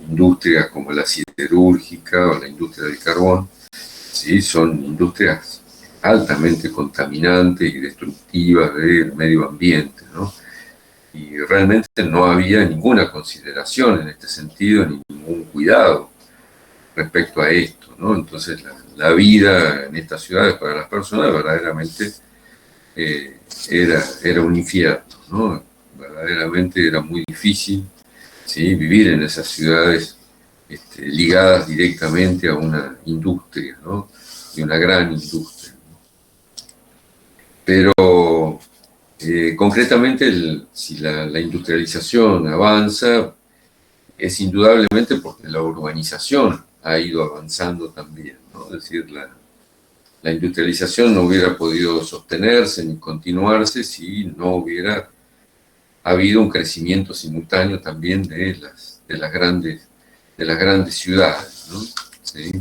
industrias como la siderúrgica o la industria del carbón, ¿sí? Son industrias altamente contaminantes y destructivas del medio ambiente, ¿no? Y realmente no había ninguna consideración en este sentido, ni ningún cuidado respecto a esto, ¿no? Entonces la vida en estas ciudades para las personas verdaderamente era un infierno, ¿no? Verdaderamente era muy difícil, ¿sí? Vivir en esas ciudades ligadas directamente a una industria, ¿no? Y una gran industria. Pero concretamente, si la industrialización avanza, es indudablemente porque la urbanización ha ido avanzando también, ¿no? Es decir, la industrialización no hubiera podido sostenerse ni continuarse si no hubiera habido un crecimiento simultáneo también de las grandes ciudades, ¿no? ¿Sí?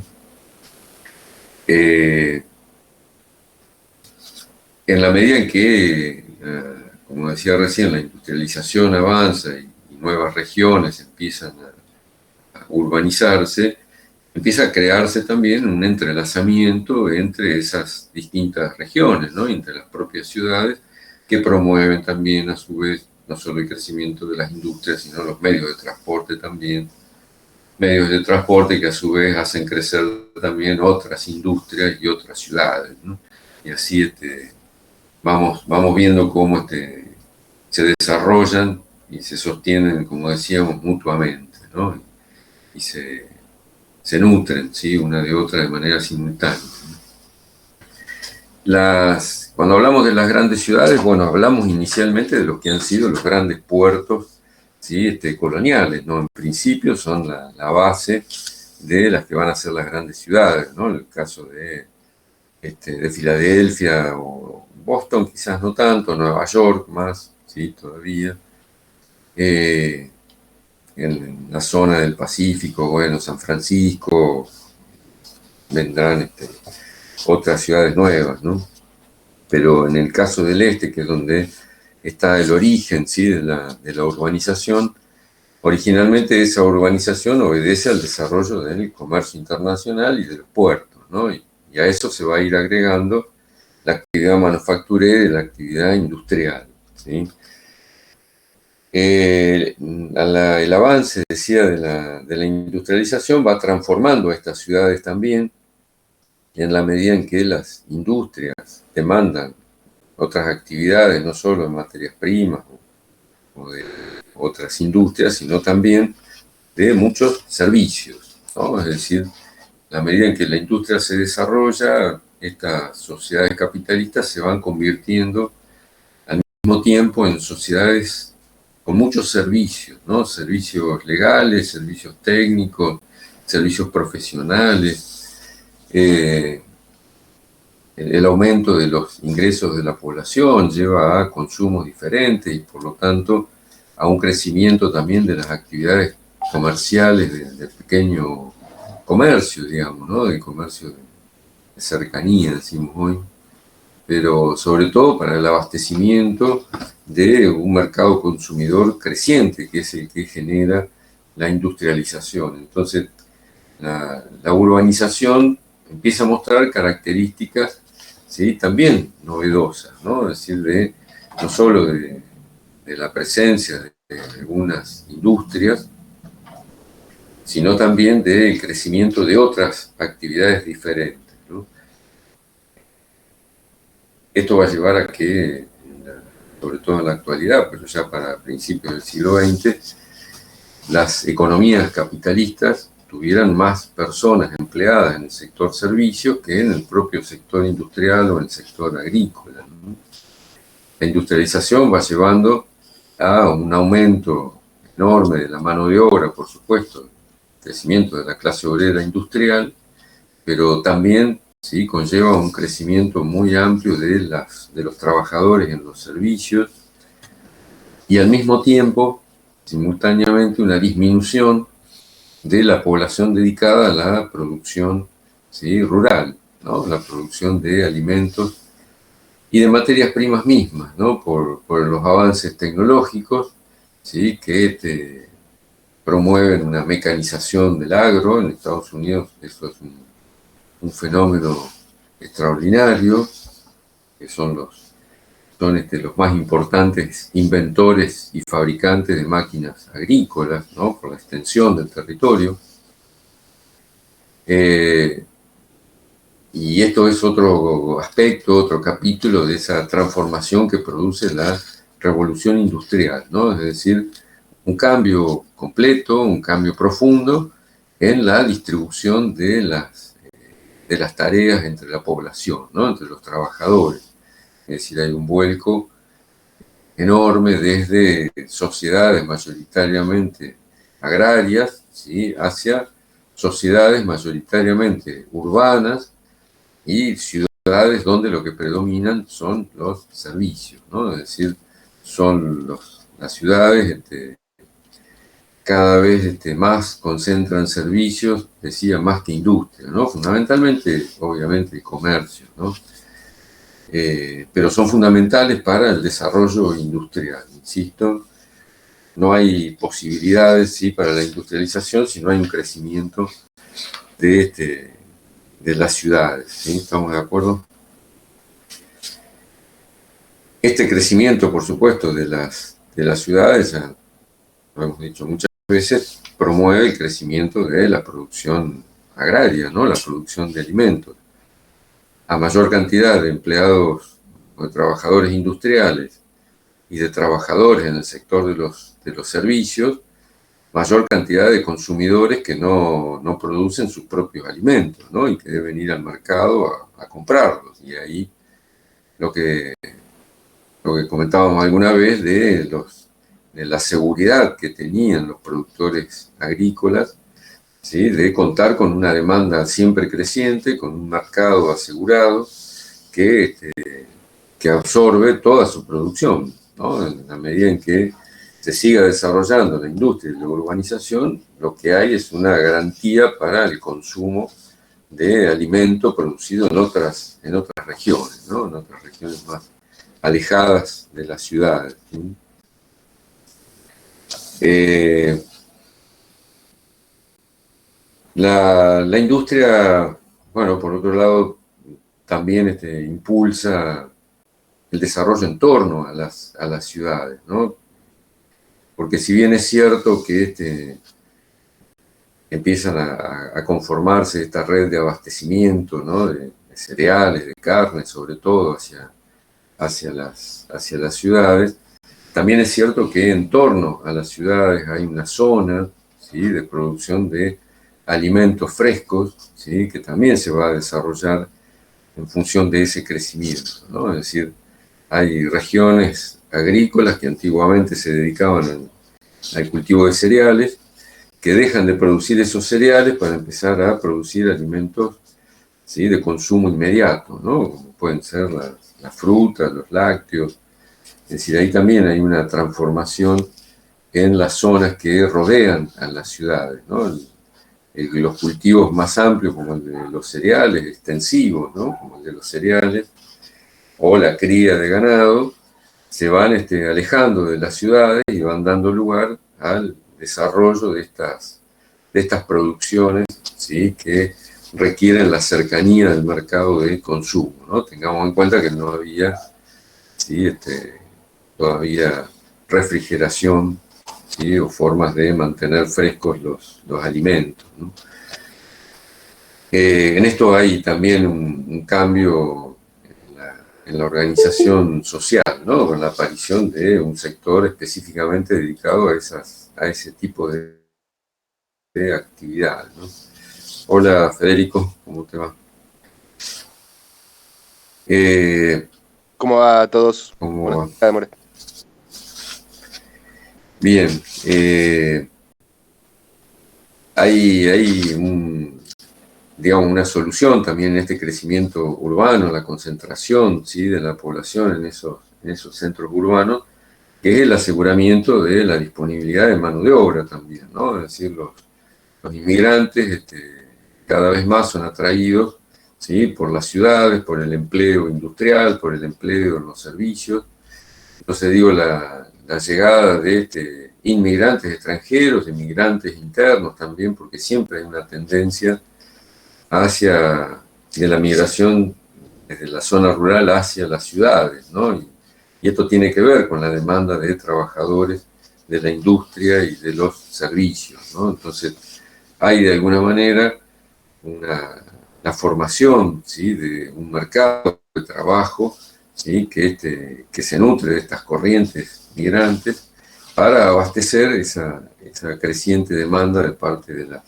En la medida en que, como decía recién, la industrialización avanza y nuevas regiones empiezan a urbanizarse, empieza a crearse también un entrelazamiento entre esas distintas regiones, ¿no? Entre las propias ciudades, que promueven también a su vez no solo el crecimiento de las industrias, sino los medios de transporte también, medios de transporte que a su vez hacen crecer también otras industrias y otras ciudades, ¿no? Y así vamos viendo cómo se desarrollan y se sostienen, como decíamos, mutuamente, ¿no? Y se nutren, ¿sí? Una de otra de manera simultánea, ¿no? Cuando hablamos de las grandes ciudades, bueno, hablamos inicialmente de los que han sido los grandes puertos, ¿sí? Coloniales, ¿no? En principio son la base de las que van a ser las grandes ciudades, ¿no? En el caso de Filadelfia o Boston, quizás no tanto, Nueva York más, ¿sí? Todavía. En la zona del Pacífico, bueno, San Francisco, vendrán otras ciudades nuevas, ¿no? Pero en el caso del este, que es donde está el origen, ¿sí? de la urbanización, originalmente esa urbanización obedece al desarrollo del comercio internacional y de los puertos, ¿no? Y a eso se va a ir agregando la actividad manufacturera y la actividad industrial, ¿sí? El avance, decía, de la industrialización va transformando a estas ciudades también, en la medida en que las industrias demandan otras actividades, no solo en materias primas o de otras industrias, sino también de muchos servicios, ¿no? Es decir, la medida en que la industria se desarrolla, estas sociedades capitalistas se van convirtiendo al mismo tiempo en sociedades con muchos servicios, ¿no? Servicios legales, servicios técnicos, servicios profesionales. El aumento de los ingresos de la población lleva a consumos diferentes y por lo tanto a un crecimiento también de las actividades comerciales del pequeño comercio, digamos, ¿no? Del comercio de cercanía, decimos hoy, pero sobre todo para el abastecimiento de un mercado consumidor creciente, que es el que genera la industrialización. Entonces, la urbanización empieza a mostrar características, ¿sí? También novedosas, ¿no? Es decir, no solo de la presencia de algunas industrias, sino también del crecimiento de otras actividades diferentes, ¿no? Esto va a llevar a que, sobre todo en la actualidad, pero ya para principios del siglo XX, las economías capitalistas tuvieran más personas empleadas en el sector servicios que en el propio sector industrial o en el sector agrícola, ¿no? La industrialización va llevando a un aumento enorme de la mano de obra, por supuesto, crecimiento de la clase obrera industrial, pero también, ¿sí? Conlleva un crecimiento muy amplio de los trabajadores en los servicios y al mismo tiempo, simultáneamente, una disminución de la población dedicada a la producción, ¿sí? rural, ¿no? La producción de alimentos y de materias primas mismas, ¿no? Por los avances tecnológicos, ¿sí? Que promueven una mecanización del agro. En Estados Unidos eso es un fenómeno extraordinario, que son los más importantes inventores y fabricantes de máquinas agrícolas, ¿no? Por la extensión del territorio. Y esto es otro aspecto, otro capítulo de esa transformación que produce la revolución industrial, ¿no? Es decir, un cambio completo, un cambio profundo en la distribución de las tareas entre la población, ¿no? Entre los trabajadores. Es decir, hay un vuelco enorme desde sociedades mayoritariamente agrarias, ¿sí? Hacia sociedades mayoritariamente urbanas y ciudades donde lo que predominan son los servicios, ¿no? Es decir, son las ciudades cada vez más concentran servicios, decía, más que industria, ¿no? Fundamentalmente, obviamente, el comercio, ¿no? Pero son fundamentales para el desarrollo industrial, insisto. No hay posibilidades, sí, para la industrialización si no hay un crecimiento de las ciudades, ¿sí? ¿Estamos de acuerdo? Este crecimiento, por supuesto, de las ciudades, ya lo hemos dicho muchas veces, promueve el crecimiento de la producción agraria, ¿no? La producción de alimentos. A mayor cantidad de empleados o de trabajadores industriales y de trabajadores en el sector de los servicios, mayor cantidad de consumidores que no producen sus propios alimentos, ¿no? Y que deben ir al mercado a comprarlos. Y ahí lo que comentábamos alguna vez de la seguridad que tenían los productores agrícolas, ¿sí? De contar con una demanda siempre creciente, con un mercado asegurado que absorbe toda su producción, ¿no? En la medida en que se siga desarrollando la industria y la urbanización, lo que hay es una garantía para el consumo de alimento producido en otras regiones, ¿no? En otras regiones más alejadas de las ciudades, ¿sí? La industria, bueno, por otro lado, también impulsa el desarrollo en torno a las ciudades, ¿no? Porque si bien es cierto que empiezan a conformarse esta red de abastecimiento, ¿no? De cereales, de carne, sobre todo hacia las ciudades, también es cierto que en torno a las ciudades hay una zona, ¿sí? De producción de alimentos frescos, ¿sí? Que también se va a desarrollar en función de ese crecimiento, ¿no? Es decir, hay regiones agrícolas que antiguamente se dedicaban al cultivo de cereales, que dejan de producir esos cereales para empezar a producir alimentos, ¿sí? De consumo inmediato, ¿no? Como pueden ser las frutas, los lácteos. Es decir, ahí también hay una transformación en las zonas que rodean a las ciudades, ¿no? Los cultivos más amplios, como el de los cereales, extensivos, ¿no? Como el de los cereales, o la cría de ganado, se van alejando de las ciudades y van dando lugar al desarrollo de estas producciones, ¿sí? Que requieren la cercanía del mercado de consumo, ¿no? Tengamos en cuenta que no había, ¿sí? Todavía refrigeración, ¿sí? O formas de mantener frescos los alimentos, ¿no? En esto hay también un cambio en la organización social, ¿no? Con la aparición de un sector específicamente dedicado a ese tipo de actividad, ¿no? Hola, Federico, ¿cómo te va? ¿Cómo va a todos? ¿Cómo va? Demore. Bien, hay digamos, una solución también en este crecimiento urbano, la concentración, ¿sí? De la población en esos centros urbanos, que es el aseguramiento de la disponibilidad de mano de obra también, ¿no? Es decir, los inmigrantes cada vez más son atraídos, ¿sí? Por las ciudades, por el empleo industrial, por el empleo en los servicios. Entonces digo, la llegada de inmigrantes extranjeros, inmigrantes internos también, porque siempre hay una tendencia hacia de la migración desde la zona rural hacia las ciudades, ¿no? Y esto tiene que ver con la demanda de trabajadores de la industria y de los servicios, ¿no? Entonces, hay de alguna manera la formación, ¿sí?, de un mercado de trabajo, ¿sí?, que se nutre de estas corrientes migrantes para abastecer esa creciente demanda de parte de las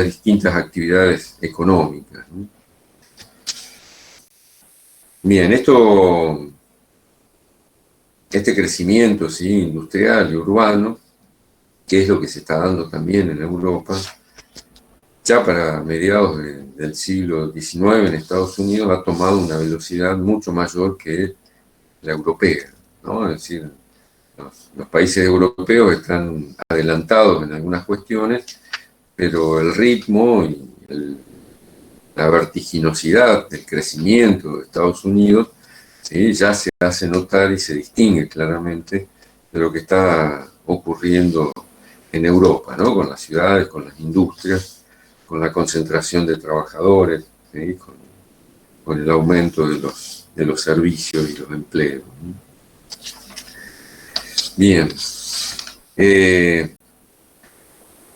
distintas actividades económicas, ¿no? Bien, este crecimiento, ¿sí?, industrial y urbano, que es lo que se está dando también en Europa, ya para mediados del siglo XIX en Estados Unidos ha tomado una velocidad mucho mayor que la europea, ¿no? Es decir, los países europeos están adelantados en algunas cuestiones, pero el ritmo y la vertiginosidad del crecimiento de Estados Unidos, ¿sí?, ya se hace notar y se distingue claramente de lo que está ocurriendo en Europa, ¿no? Con las ciudades, con las industrias, con la concentración de trabajadores, ¿sí?, con el aumento de los servicios y los empleos, ¿no? Bien. En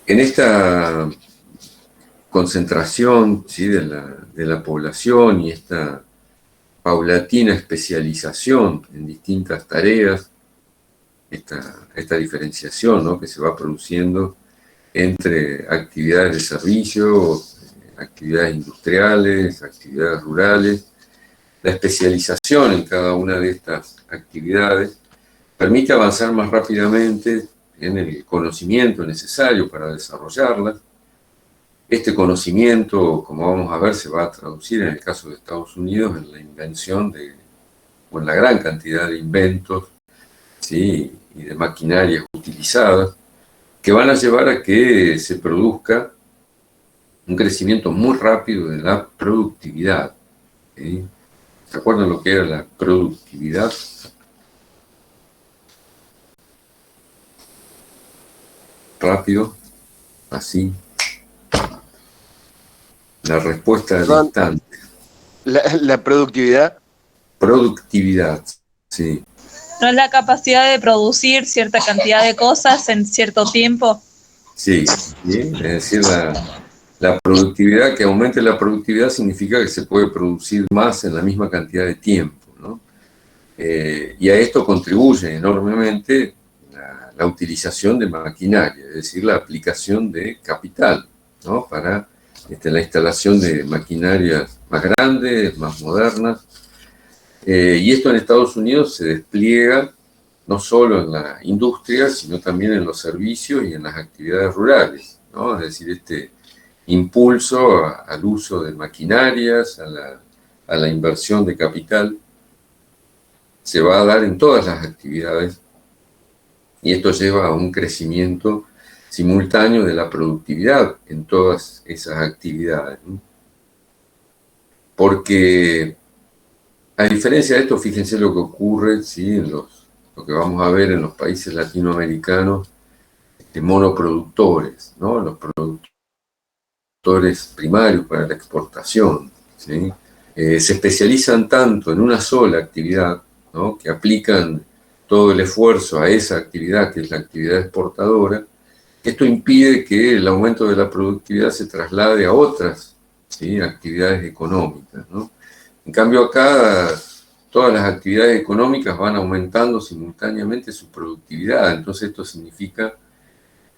esta concentración, ¿sí?, de la población y esta paulatina especialización en distintas tareas, esta diferenciación, ¿no?, que se va produciendo entre actividades de servicio, actividades industriales, actividades rurales. La especialización en cada una de estas actividades permite avanzar más rápidamente en el conocimiento necesario para desarrollarlas. Este conocimiento, como vamos a ver, se va a traducir en el caso de Estados Unidos en la invención o en la gran cantidad de inventos, ¿sí?, y de maquinarias utilizadas, que van a llevar a que se produzca un crecimiento muy rápido de la productividad, ¿sí? ¿Se acuerdan lo que era la productividad? Rápido, así. La respuesta del instante. La productividad. Productividad, sí. ¿No es la capacidad de producir cierta cantidad de cosas en cierto tiempo? Sí, ¿sí? Es decir, la productividad, que aumente la productividad significa que se puede producir más en la misma cantidad de tiempo, ¿no? Y a esto contribuye enormemente la utilización de maquinaria, es decir, la aplicación de capital, ¿no?, para la instalación de maquinarias más grandes, más modernas. Y esto en Estados Unidos se despliega no solo en la industria, sino también en los servicios y en las actividades rurales, ¿no? Es decir, este impulso al uso de maquinarias, a la inversión de capital, se va a dar en todas las actividades, y esto lleva a un crecimiento simultáneo de la productividad en todas esas actividades, ¿no? Porque, a diferencia de esto, fíjense lo que ocurre, ¿sí?, lo que vamos a ver en los países latinoamericanos monoproductores, ¿no? Los productores primarios para la exportación, ¿sí? Se especializan tanto en una sola actividad, ¿no?, que aplican todo el esfuerzo a esa actividad, que es la actividad exportadora. Esto impide que el aumento de la productividad se traslade a otras, ¿sí?, actividades económicas, ¿no? En cambio acá, todas las actividades económicas van aumentando simultáneamente su productividad. Entonces esto significa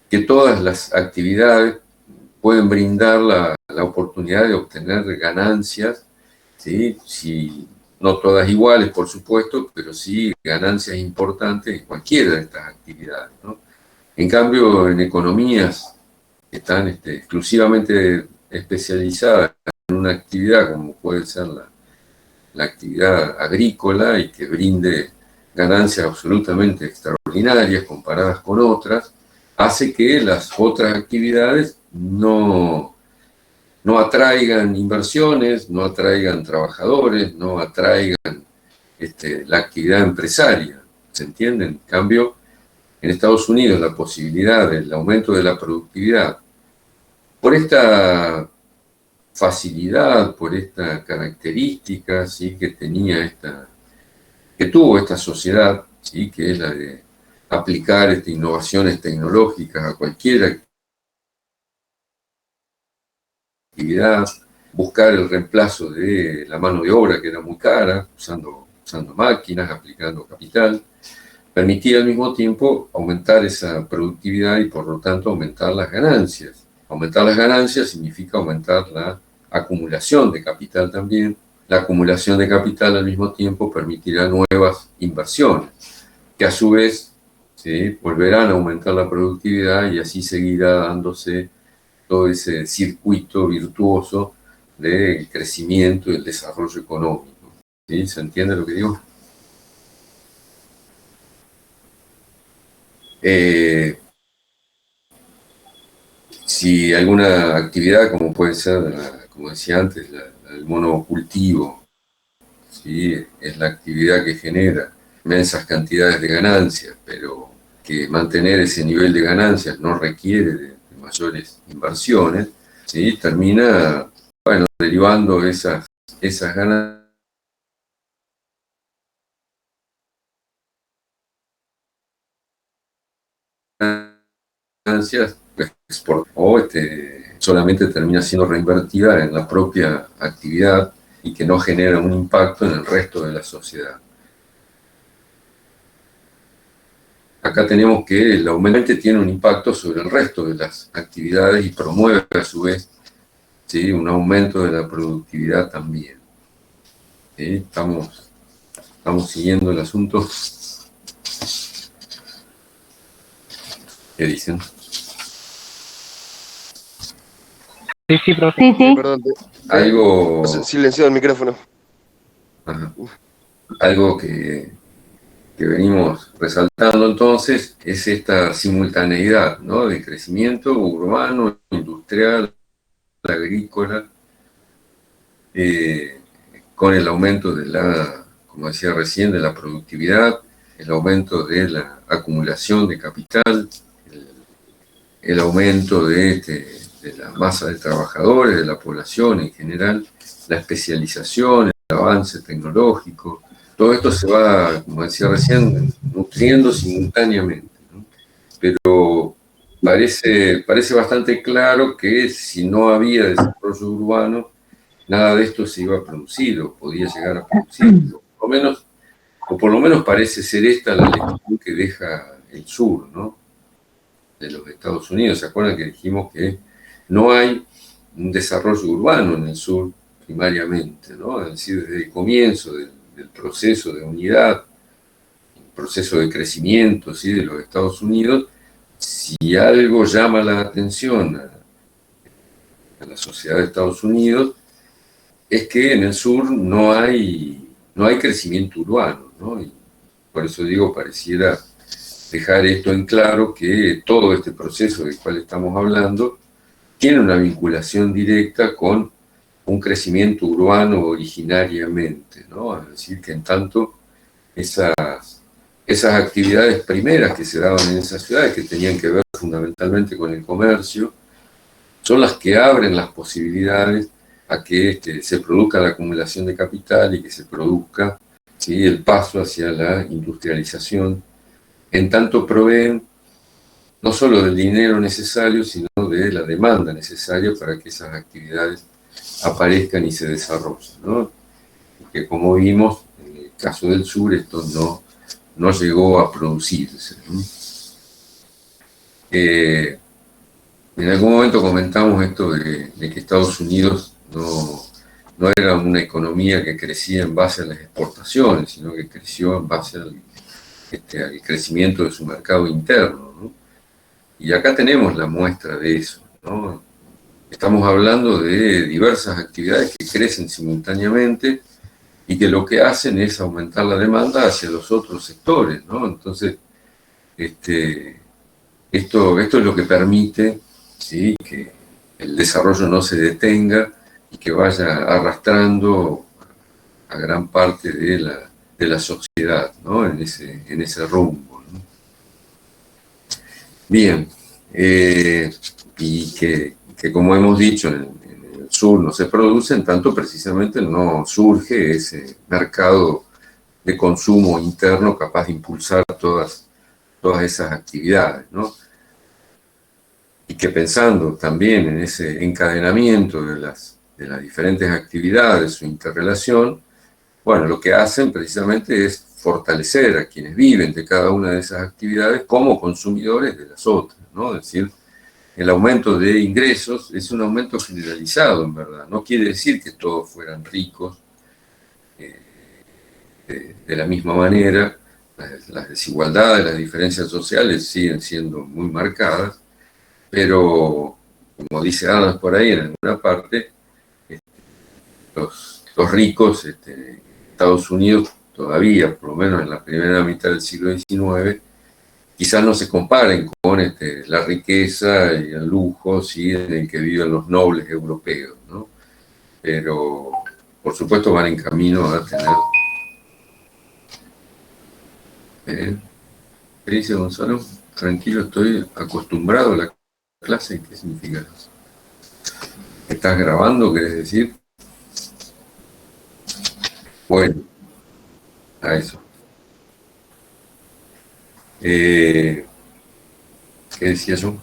que todas las actividades pueden brindar la oportunidad de obtener ganancias, ¿sí?, si no todas iguales, por supuesto, pero sí ganancias importantes en cualquiera de estas actividades, ¿no? En cambio, en economías que están exclusivamente especializadas en una actividad, como puede ser la actividad agrícola, y que brinde ganancias absolutamente extraordinarias comparadas con otras, hace que las otras actividades no no atraigan inversiones, no atraigan trabajadores, no atraigan la actividad empresaria, ¿se entiende? En cambio, en Estados Unidos la posibilidad del aumento de la productividad, por esta facilidad, por esta característica, ¿sí?, que tuvo esta sociedad, ¿sí?, que es la de aplicar innovaciones tecnológicas a cualquier actividad, buscar el reemplazo de la mano de obra que era muy cara, usando máquinas, aplicando capital, permitía al mismo tiempo aumentar esa productividad y por lo tanto aumentar las ganancias. Aumentar las ganancias significa aumentar la acumulación de capital también. La acumulación de capital al mismo tiempo permitirá nuevas inversiones, que a su vez, ¿sí?, volverán a aumentar la productividad y así seguirá dándose todo ese circuito virtuoso del crecimiento y el desarrollo económico. ¿Sí? ¿Se entiende lo que digo? Si alguna actividad, como puede ser, como decía antes, el monocultivo, ¿sí?, es la actividad que genera inmensas cantidades de ganancias, pero que mantener ese nivel de ganancias no requiere de mayores inversiones, ¿sí?, termina, bueno, derivando esas ganancias o solamente termina siendo reinvertida en la propia actividad y que no genera un impacto en el resto de la sociedad. Acá tenemos que el aumento tiene un impacto sobre el resto de las actividades y promueve a su vez, ¿sí?, un aumento de la productividad también. ¿Sí? Estamos siguiendo el asunto. ¿Qué dicen? Sí, profe. Sí, perdón. Algo... Silenciado el micrófono. Ajá. Algo que venimos resaltando entonces es esta simultaneidad, ¿no?, de crecimiento urbano, industrial, agrícola, con el aumento de como decía recién, de la productividad, el aumento de la acumulación de capital, el aumento de la masa de trabajadores, de la población en general, la especialización, el avance tecnológico. Todo esto se va, como decía recién, nutriendo simultáneamente, ¿no? Pero parece bastante claro que si no había desarrollo urbano, nada de esto se iba a producir o podía llegar a producir. Por lo menos parece ser esta la lectura que deja el sur, ¿no?, de los Estados Unidos. ¿Se acuerdan que dijimos que no hay un desarrollo urbano en el sur primariamente, ¿no? Es decir, desde el comienzo del proceso de unidad, el proceso de crecimiento, ¿sí?, de los Estados Unidos, si algo llama la atención a la sociedad de Estados Unidos, es que en el sur no hay crecimiento urbano, ¿no? Y por eso digo, pareciera dejar esto en claro, que todo este proceso del cual estamos hablando tiene una vinculación directa con un crecimiento urbano originariamente, ¿no? Es decir, que en tanto esas actividades primeras que se daban en esas ciudades, que tenían que ver fundamentalmente con el comercio, son las que abren las posibilidades a que se produzca la acumulación de capital y que se produzca, ¿sí?, el paso hacia la industrialización, en tanto proveen no solo del dinero necesario, sino de la demanda necesaria para que esas actividades aparezcan y se desarrollen, ¿no? Que como vimos, en el caso del sur, esto no llegó a producirse, ¿no? En algún momento comentamos esto de que Estados Unidos no era una economía que crecía en base a las exportaciones, sino que creció en base al crecimiento de su mercado interno, ¿no? Y acá tenemos la muestra de eso, ¿no? Estamos hablando de diversas actividades que crecen simultáneamente y que lo que hacen es aumentar la demanda hacia los otros sectores, ¿no? Entonces, esto es lo que permite, ¿sí?, que el desarrollo no se detenga y que vaya arrastrando a gran parte de la sociedad, ¿no? en ese rumbo, ¿no? Bien, y que como hemos dicho, en el sur no se produce, en tanto precisamente no surge ese mercado de consumo interno capaz de impulsar todas esas actividades, ¿no? Y que pensando también en ese encadenamiento de las diferentes actividades, su interrelación, bueno, lo que hacen precisamente es fortalecer a quienes viven de cada una de esas actividades como consumidores de las otras, ¿no? Es decir, el aumento de ingresos es un aumento generalizado, en verdad. No quiere decir que todos fueran ricos de la misma manera. Las desigualdades, las diferencias sociales siguen siendo muy marcadas, pero, como dice Adams por ahí en alguna parte, los ricos en Estados Unidos todavía, por lo menos en la primera mitad del siglo XIX, quizás no se comparen con la riqueza y el lujo, ¿sí?, en el que viven los nobles europeos, ¿no? Pero, por supuesto, van en camino a tener... ¿Qué dice Gonzalo? Tranquilo, estoy acostumbrado a la clase. ¿Qué significa eso? ¿Estás grabando, querés decir? Bueno, a eso. ¿Qué decía yo?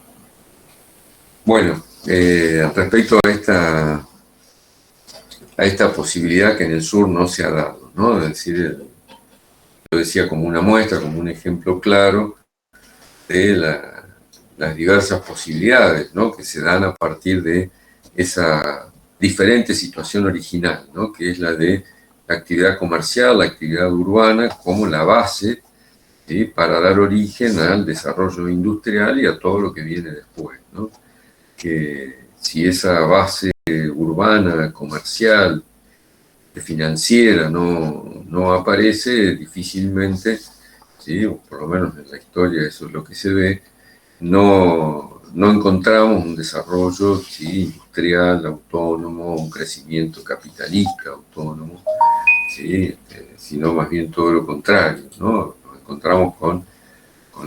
Bueno, respecto a esta posibilidad que en el sur no se ha dado, ¿no? Es decir, yo decía como una muestra, como un ejemplo claro de las diversas posibilidades, ¿no?, que se dan a partir de esa diferente situación original, ¿no?, que es la de la actividad comercial, la actividad urbana, como la base, ¿sí?, para dar origen al desarrollo industrial y a todo lo que viene después, ¿no? Que si esa base urbana, comercial, financiera no aparece, difícilmente, ¿sí?, o por lo menos en la historia eso es lo que se ve, no encontramos un desarrollo, ¿sí?, industrial, autónomo, un crecimiento capitalista autónomo, ¿sí?, sino más bien todo lo contrario, ¿no? Nos encontramos con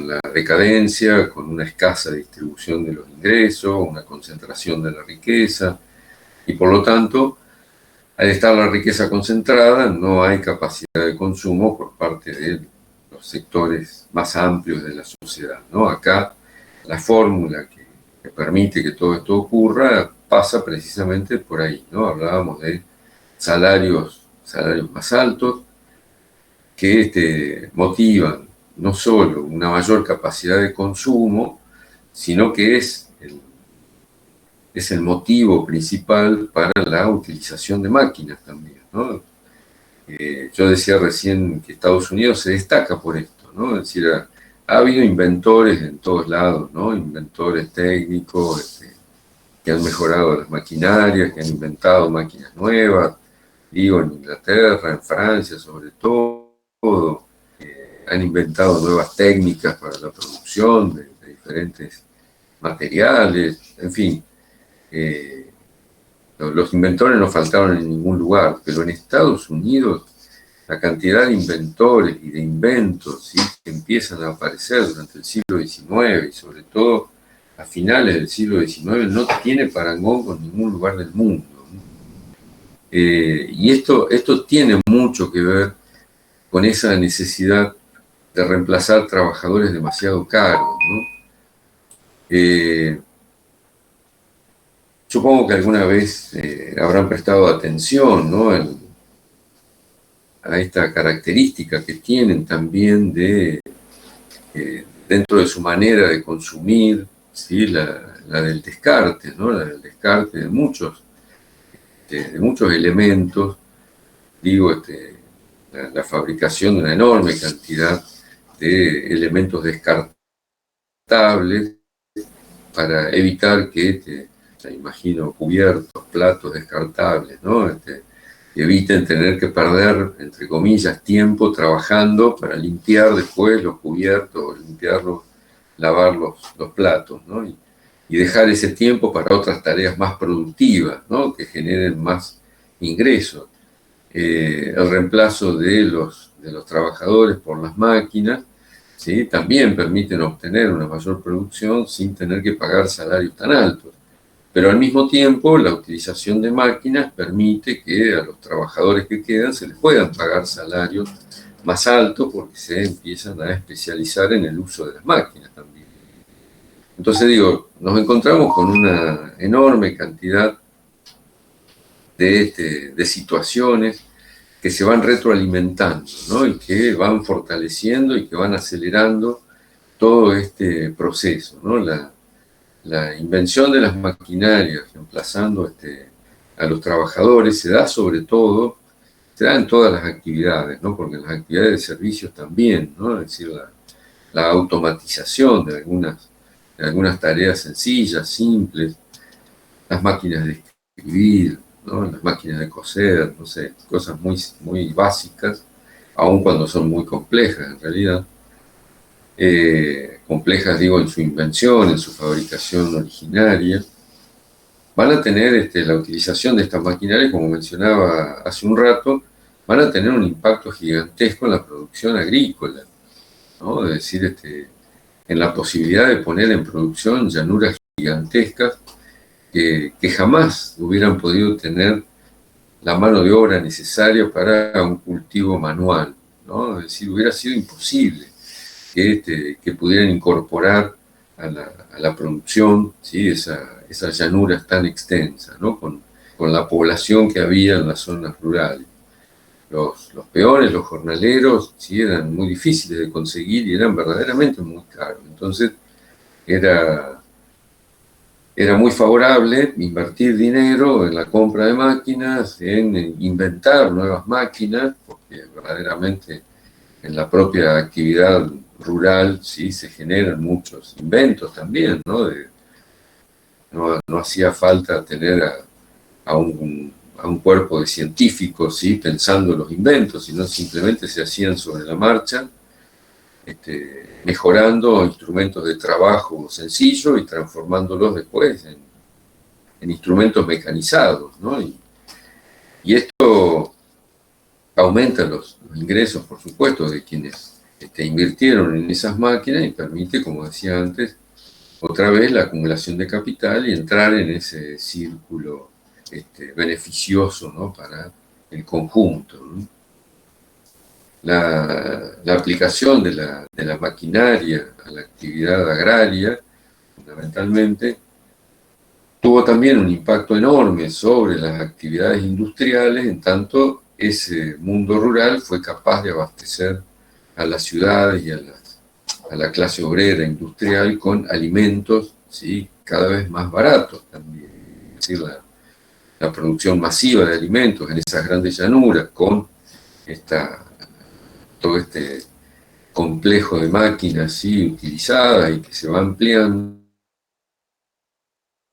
la decadencia, con una escasa distribución de los ingresos, una concentración de la riqueza, y por lo tanto, al estar la riqueza concentrada, no hay capacidad de consumo por parte de los sectores más amplios de la sociedad, ¿no? Acá la fórmula que permite que todo esto ocurra pasa precisamente por ahí, ¿no? Hablábamos de salarios más altos que motivan no solo una mayor capacidad de consumo, sino que es el motivo principal para la utilización de máquinas también, ¿no? Yo decía recién que Estados Unidos se destaca por esto, ¿no? Es decir, ha habido inventores en todos lados, ¿no? Inventores técnicos que han mejorado las maquinarias, que han inventado máquinas nuevas, digo, en Inglaterra, en Francia sobre todo, han inventado nuevas técnicas para la producción de diferentes materiales, en fin. Los inventores no faltaron en ningún lugar, pero en Estados Unidos la cantidad de inventores y de inventos, ¿sí?, que empiezan a aparecer durante el siglo XIX y sobre todo a finales del siglo XIX no tiene parangón con ningún lugar del mundo, ¿no? Y esto tiene mucho que ver con esa necesidad de reemplazar trabajadores demasiado caros, ¿no? Supongo que alguna vez habrán prestado atención, ¿no?, a esta característica que tienen también dentro de su manera de consumir, ¿sí?, la del descarte, ¿no?, la del descarte de muchos elementos, digo, la fabricación de una enorme cantidad de elementos descartables para evitar que imagino cubiertos, platos descartables, ¿no? Que eviten tener que perder, entre comillas, tiempo trabajando para limpiar después los cubiertos, lavar los platos, ¿no? y dejar ese tiempo para otras tareas más productivas, ¿no? Que generen más ingresos. El reemplazo de los trabajadores por las máquinas, ¿sí? También permiten obtener una mayor producción sin tener que pagar salarios tan altos. Pero al mismo tiempo, la utilización de máquinas permite que a los trabajadores que quedan se les puedan pagar salarios más altos porque se empiezan a especializar en el uso de las máquinas también. Entonces digo, nos encontramos con una enorme cantidad de situaciones que se van retroalimentando, ¿no? Y que van fortaleciendo y que van acelerando todo este proceso, ¿no? La invención de las maquinarias, reemplazando a los trabajadores, se da sobre todo, se da en todas las actividades, ¿no? Porque en las actividades de servicios también, ¿no? Es decir, la automatización de algunas tareas sencillas, simples, las máquinas de escribir, ¿no? Las máquinas de coser, no sé, cosas muy, muy básicas, aun cuando son muy complejas en realidad. Complejas, digo, en su invención, en su fabricación originaria, van a tener la utilización de estas maquinarias, como mencionaba hace un rato, van a tener un impacto gigantesco en la producción agrícola, ¿no? Es decir, en la posibilidad de poner en producción llanuras gigantescas que jamás hubieran podido tener la mano de obra necesaria para un cultivo manual, ¿no? Es decir, hubiera sido imposible que pudieran incorporar a la producción, ¿sí? Esas llanuras tan extensas, ¿no? Con la población que había en las zonas rurales. Los peones, los jornaleros, sí, eran muy difíciles de conseguir y eran verdaderamente muy caros. Entonces, era muy favorable invertir dinero en la compra de máquinas, en inventar nuevas máquinas, porque verdaderamente en la propia actividad rural sí se generan muchos inventos también, ¿no? No hacía falta tener a un cuerpo de científicos, ¿sí? Pensando los inventos, sino simplemente se hacían sobre la marcha, mejorando instrumentos de trabajo sencillos y transformándolos después en instrumentos mecanizados, ¿no? Y esto aumenta los ingresos, por supuesto, de quienes invirtieron en esas máquinas y permite, como decía antes, otra vez la acumulación de capital y entrar en ese círculo beneficioso, ¿no? Para el conjunto, ¿no? La aplicación de la maquinaria a la actividad agraria, fundamentalmente, tuvo también un impacto enorme sobre las actividades industriales, en tanto ese mundo rural fue capaz de abastecer a las ciudades y a la clase obrera industrial con alimentos, ¿sí? Cada vez más baratos también. Es decir, la producción masiva de alimentos en esas grandes llanuras, con todo este complejo de máquinas, ¿sí? Utilizadas y que se va ampliando,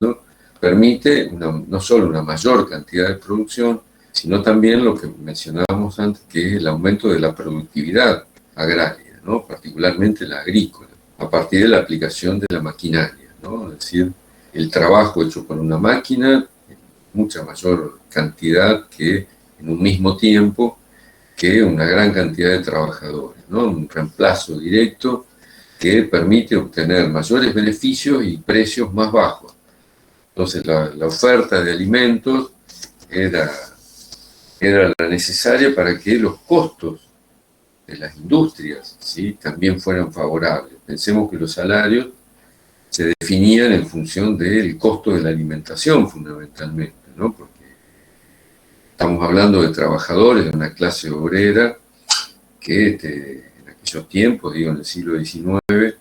¿no? Permite no solo una mayor cantidad de producción, sino también lo que mencionábamos antes, que es el aumento de la productividad agraria, ¿no? Particularmente la agrícola, a partir de la aplicación de la maquinaria, ¿no? Es decir, el trabajo hecho por una máquina, mucha mayor cantidad que en un mismo tiempo que una gran cantidad de trabajadores, ¿no? Un reemplazo directo que permite obtener mayores beneficios y precios más bajos. Entonces la oferta de alimentos era la necesaria para que los costos de las industrias, ¿sí? También fueran favorables. Pensemos que los salarios se definían en función del costo de la alimentación fundamentalmente, ¿no? Porque estamos hablando de trabajadores de una clase obrera que en aquellos tiempos, digo en el siglo XIX,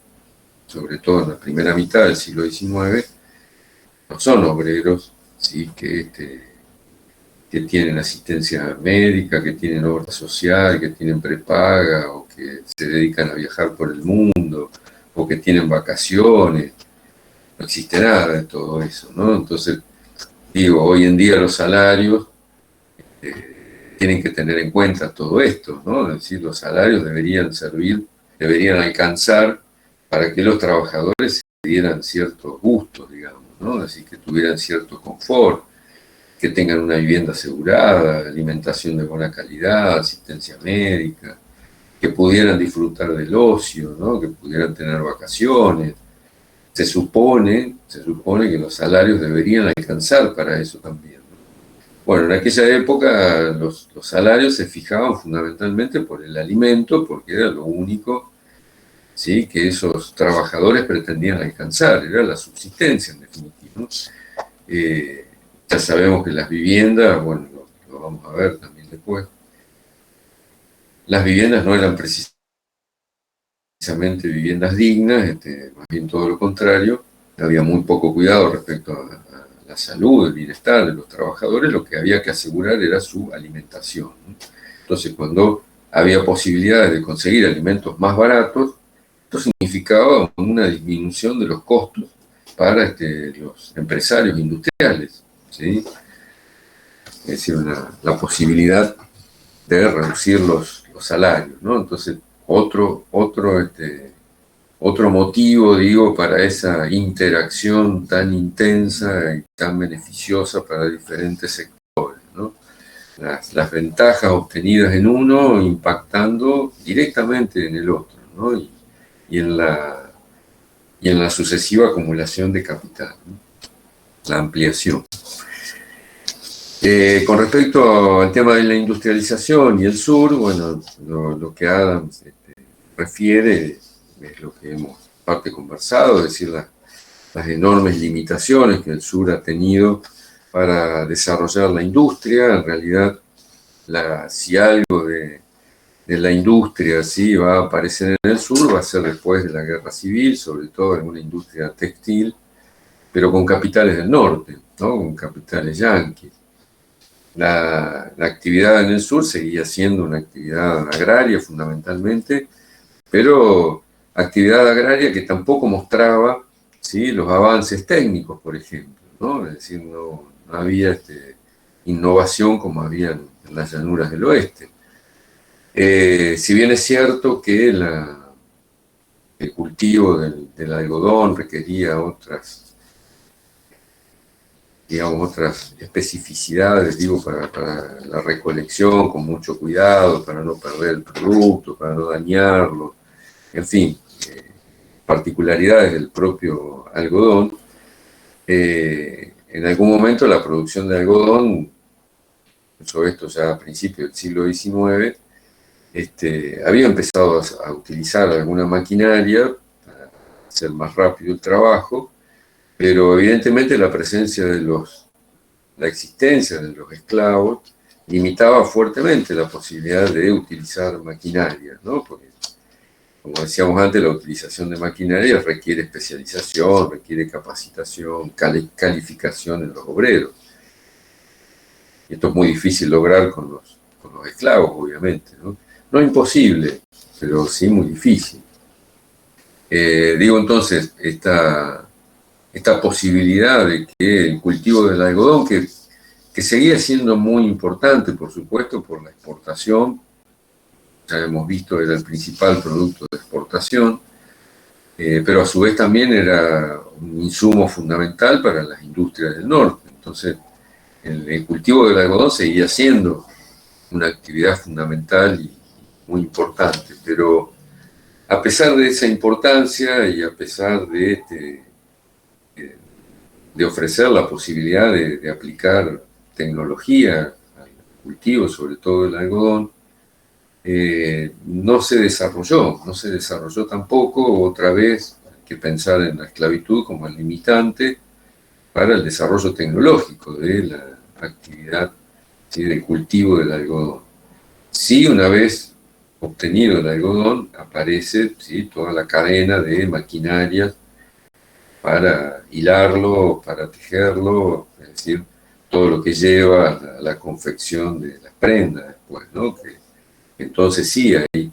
sobre todo en la primera mitad del siglo XIX, no son obreros, ¿sí? que tienen asistencia médica, que tienen obra social, que tienen prepaga, o que se dedican a viajar por el mundo, o que tienen vacaciones. No existe nada de todo eso, ¿no? Entonces, digo, hoy en día los salarios tienen que tener en cuenta todo esto, ¿no? Es decir, los salarios deberían alcanzar para que los trabajadores dieran ciertos gustos, digamos, ¿no? Así que tuvieran cierto confort, que tengan una vivienda asegurada, alimentación de buena calidad, asistencia médica, que pudieran disfrutar del ocio, ¿no? Que pudieran tener vacaciones. Se supone que los salarios deberían alcanzar para eso también, ¿no? Bueno, en aquella época los salarios se fijaban fundamentalmente por el alimento, porque era lo único, ¿sí?, que esos trabajadores pretendían alcanzar, era la subsistencia en definitiva, ¿no? Ya sabemos que las viviendas, bueno, lo vamos a ver también después, las viviendas no eran precisamente viviendas dignas, más bien todo lo contrario, había muy poco cuidado respecto a la salud, el bienestar de los trabajadores, lo que había que asegurar era su alimentación, ¿no? Entonces, cuando había posibilidades de conseguir alimentos más baratos, esto significaba una disminución de los costos para los empresarios industriales, ¿sí? Es decir, la posibilidad de reducir los salarios, ¿no? Entonces, otro motivo, digo, para esa interacción tan intensa y tan beneficiosa para diferentes sectores, ¿no? Las ventajas obtenidas en uno impactando directamente en el otro, ¿no? Y en la sucesiva acumulación de capital, ¿no? La ampliación. Con respecto al tema de la industrialización y el sur, bueno, lo que Adams refiere es lo que hemos parte conversado, es decir, las enormes limitaciones que el sur ha tenido para desarrollar la industria. En realidad, si algo de la industria sí va a aparecer en el sur, va a ser después de la guerra civil, sobre todo en una industria textil, pero con capitales del norte, ¿no? Con capitales yanquis. La actividad en el sur seguía siendo una actividad agraria fundamentalmente, pero actividad agraria que tampoco mostraba, ¿sí?, los avances técnicos, por ejemplo, ¿no? Es decir, no había innovación como había en las llanuras del oeste. Si bien es cierto que el cultivo del algodón requería otras especificidades, digo, para la recolección, con mucho cuidado, para no perder el producto, para no dañarlo, en fin, particularidades del propio algodón. En algún momento la producción de algodón, sobre esto ya a principios del siglo XIX, había empezado a utilizar alguna maquinaria para hacer más rápido el trabajo, pero evidentemente la existencia de los esclavos limitaba fuertemente la posibilidad de utilizar maquinaria, ¿no? Porque, como decíamos antes, la utilización de maquinaria requiere especialización, requiere capacitación, calificación en los obreros. Y esto es muy difícil lograr con los esclavos, obviamente, ¿no? No es imposible, pero sí muy difícil. Digo entonces, esta posibilidad de que el cultivo del algodón, que seguía siendo muy importante, por supuesto, por la exportación, ya hemos visto, era el principal producto de exportación, pero a su vez también era un insumo fundamental para las industrias del norte. Entonces, el cultivo del algodón seguía siendo una actividad fundamental y muy importante, pero a pesar de esa importancia y a pesar de ofrecer la posibilidad de aplicar tecnología al cultivo, sobre todo el algodón, no se desarrolló tampoco. Otra vez hay que pensar en la esclavitud como el limitante para el desarrollo tecnológico de la actividad, ¿sí?, del cultivo del algodón. Sí, una vez obtenido el algodón, aparece, ¿sí?, toda la cadena de maquinarias para hilarlo, para tejerlo, es decir, todo lo que lleva a la confección de las prendas después, ¿no? Que entonces sí, ahí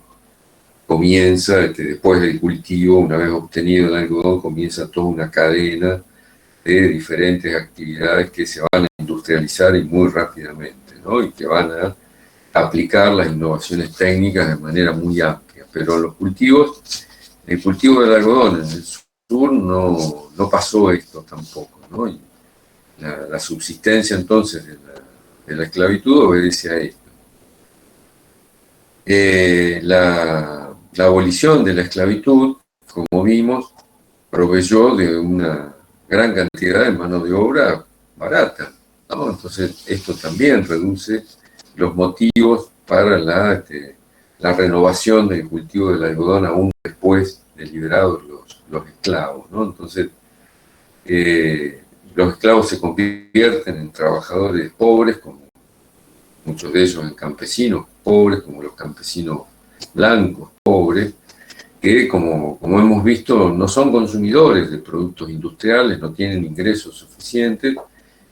comienza, después del cultivo, una vez obtenido el algodón, comienza toda una cadena de diferentes actividades que se van a industrializar y muy rápidamente, ¿no? Y que van a aplicar las innovaciones técnicas de manera muy amplia. Pero el cultivo del algodón en el sur sur no pasó esto tampoco, ¿no? Y la subsistencia entonces de la esclavitud obedece a esto. La abolición de la esclavitud, como vimos, proveyó de una gran cantidad de mano de obra barata, ¿no? Entonces esto también reduce los motivos para la renovación del cultivo del algodón aún después de liberados los esclavos, ¿no? Entonces los esclavos se convierten en trabajadores pobres, como muchos de ellos en campesinos pobres, como los campesinos blancos pobres, que como hemos visto no son consumidores de productos industriales, no tienen ingresos suficientes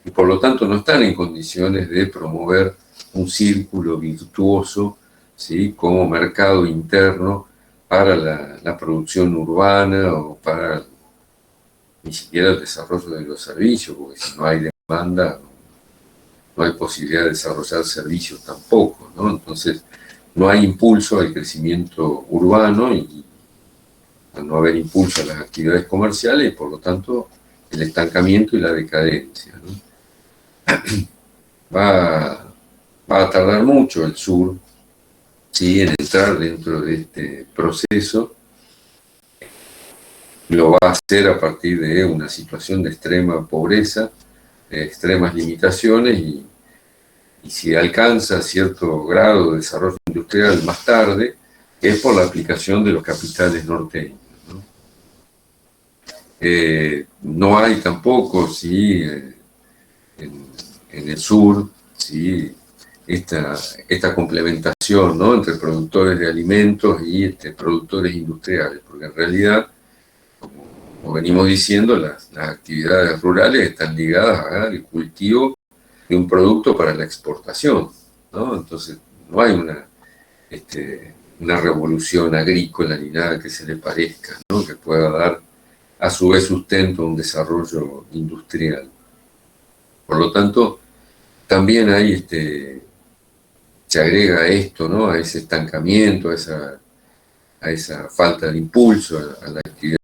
y por lo tanto no están en condiciones de promover un círculo virtuoso, ¿sí?, como mercado interno para la producción urbana o para ni siquiera el desarrollo de los servicios, porque si no hay demanda no hay posibilidad de desarrollar servicios tampoco, ¿no? Entonces no hay impulso al crecimiento urbano y al no haber impulso a las actividades comerciales y por lo tanto el estancamiento y la decadencia, ¿no? Va a tardar mucho el sur, ¿sí?, en entrar dentro de este proceso. Lo va a hacer a partir de una situación de extrema pobreza, de extremas limitaciones y si alcanza cierto grado de desarrollo industrial más tarde, es por la aplicación de los capitales norteños, ¿no? No hay tampoco, ¿sí?, en el sur, ¿sí?, esta complementación, ¿no?, entre productores de alimentos y productores industriales, porque en realidad, como venimos diciendo, las actividades rurales están ligadas al cultivo de un producto para la exportación, ¿no? Entonces no hay una revolución agrícola ni nada que se le parezca, ¿no?, que pueda dar a su vez sustento a un desarrollo industrial. Por lo tanto, también hay se agrega esto, ¿no?, a ese estancamiento, a esa falta de impulso a la actividad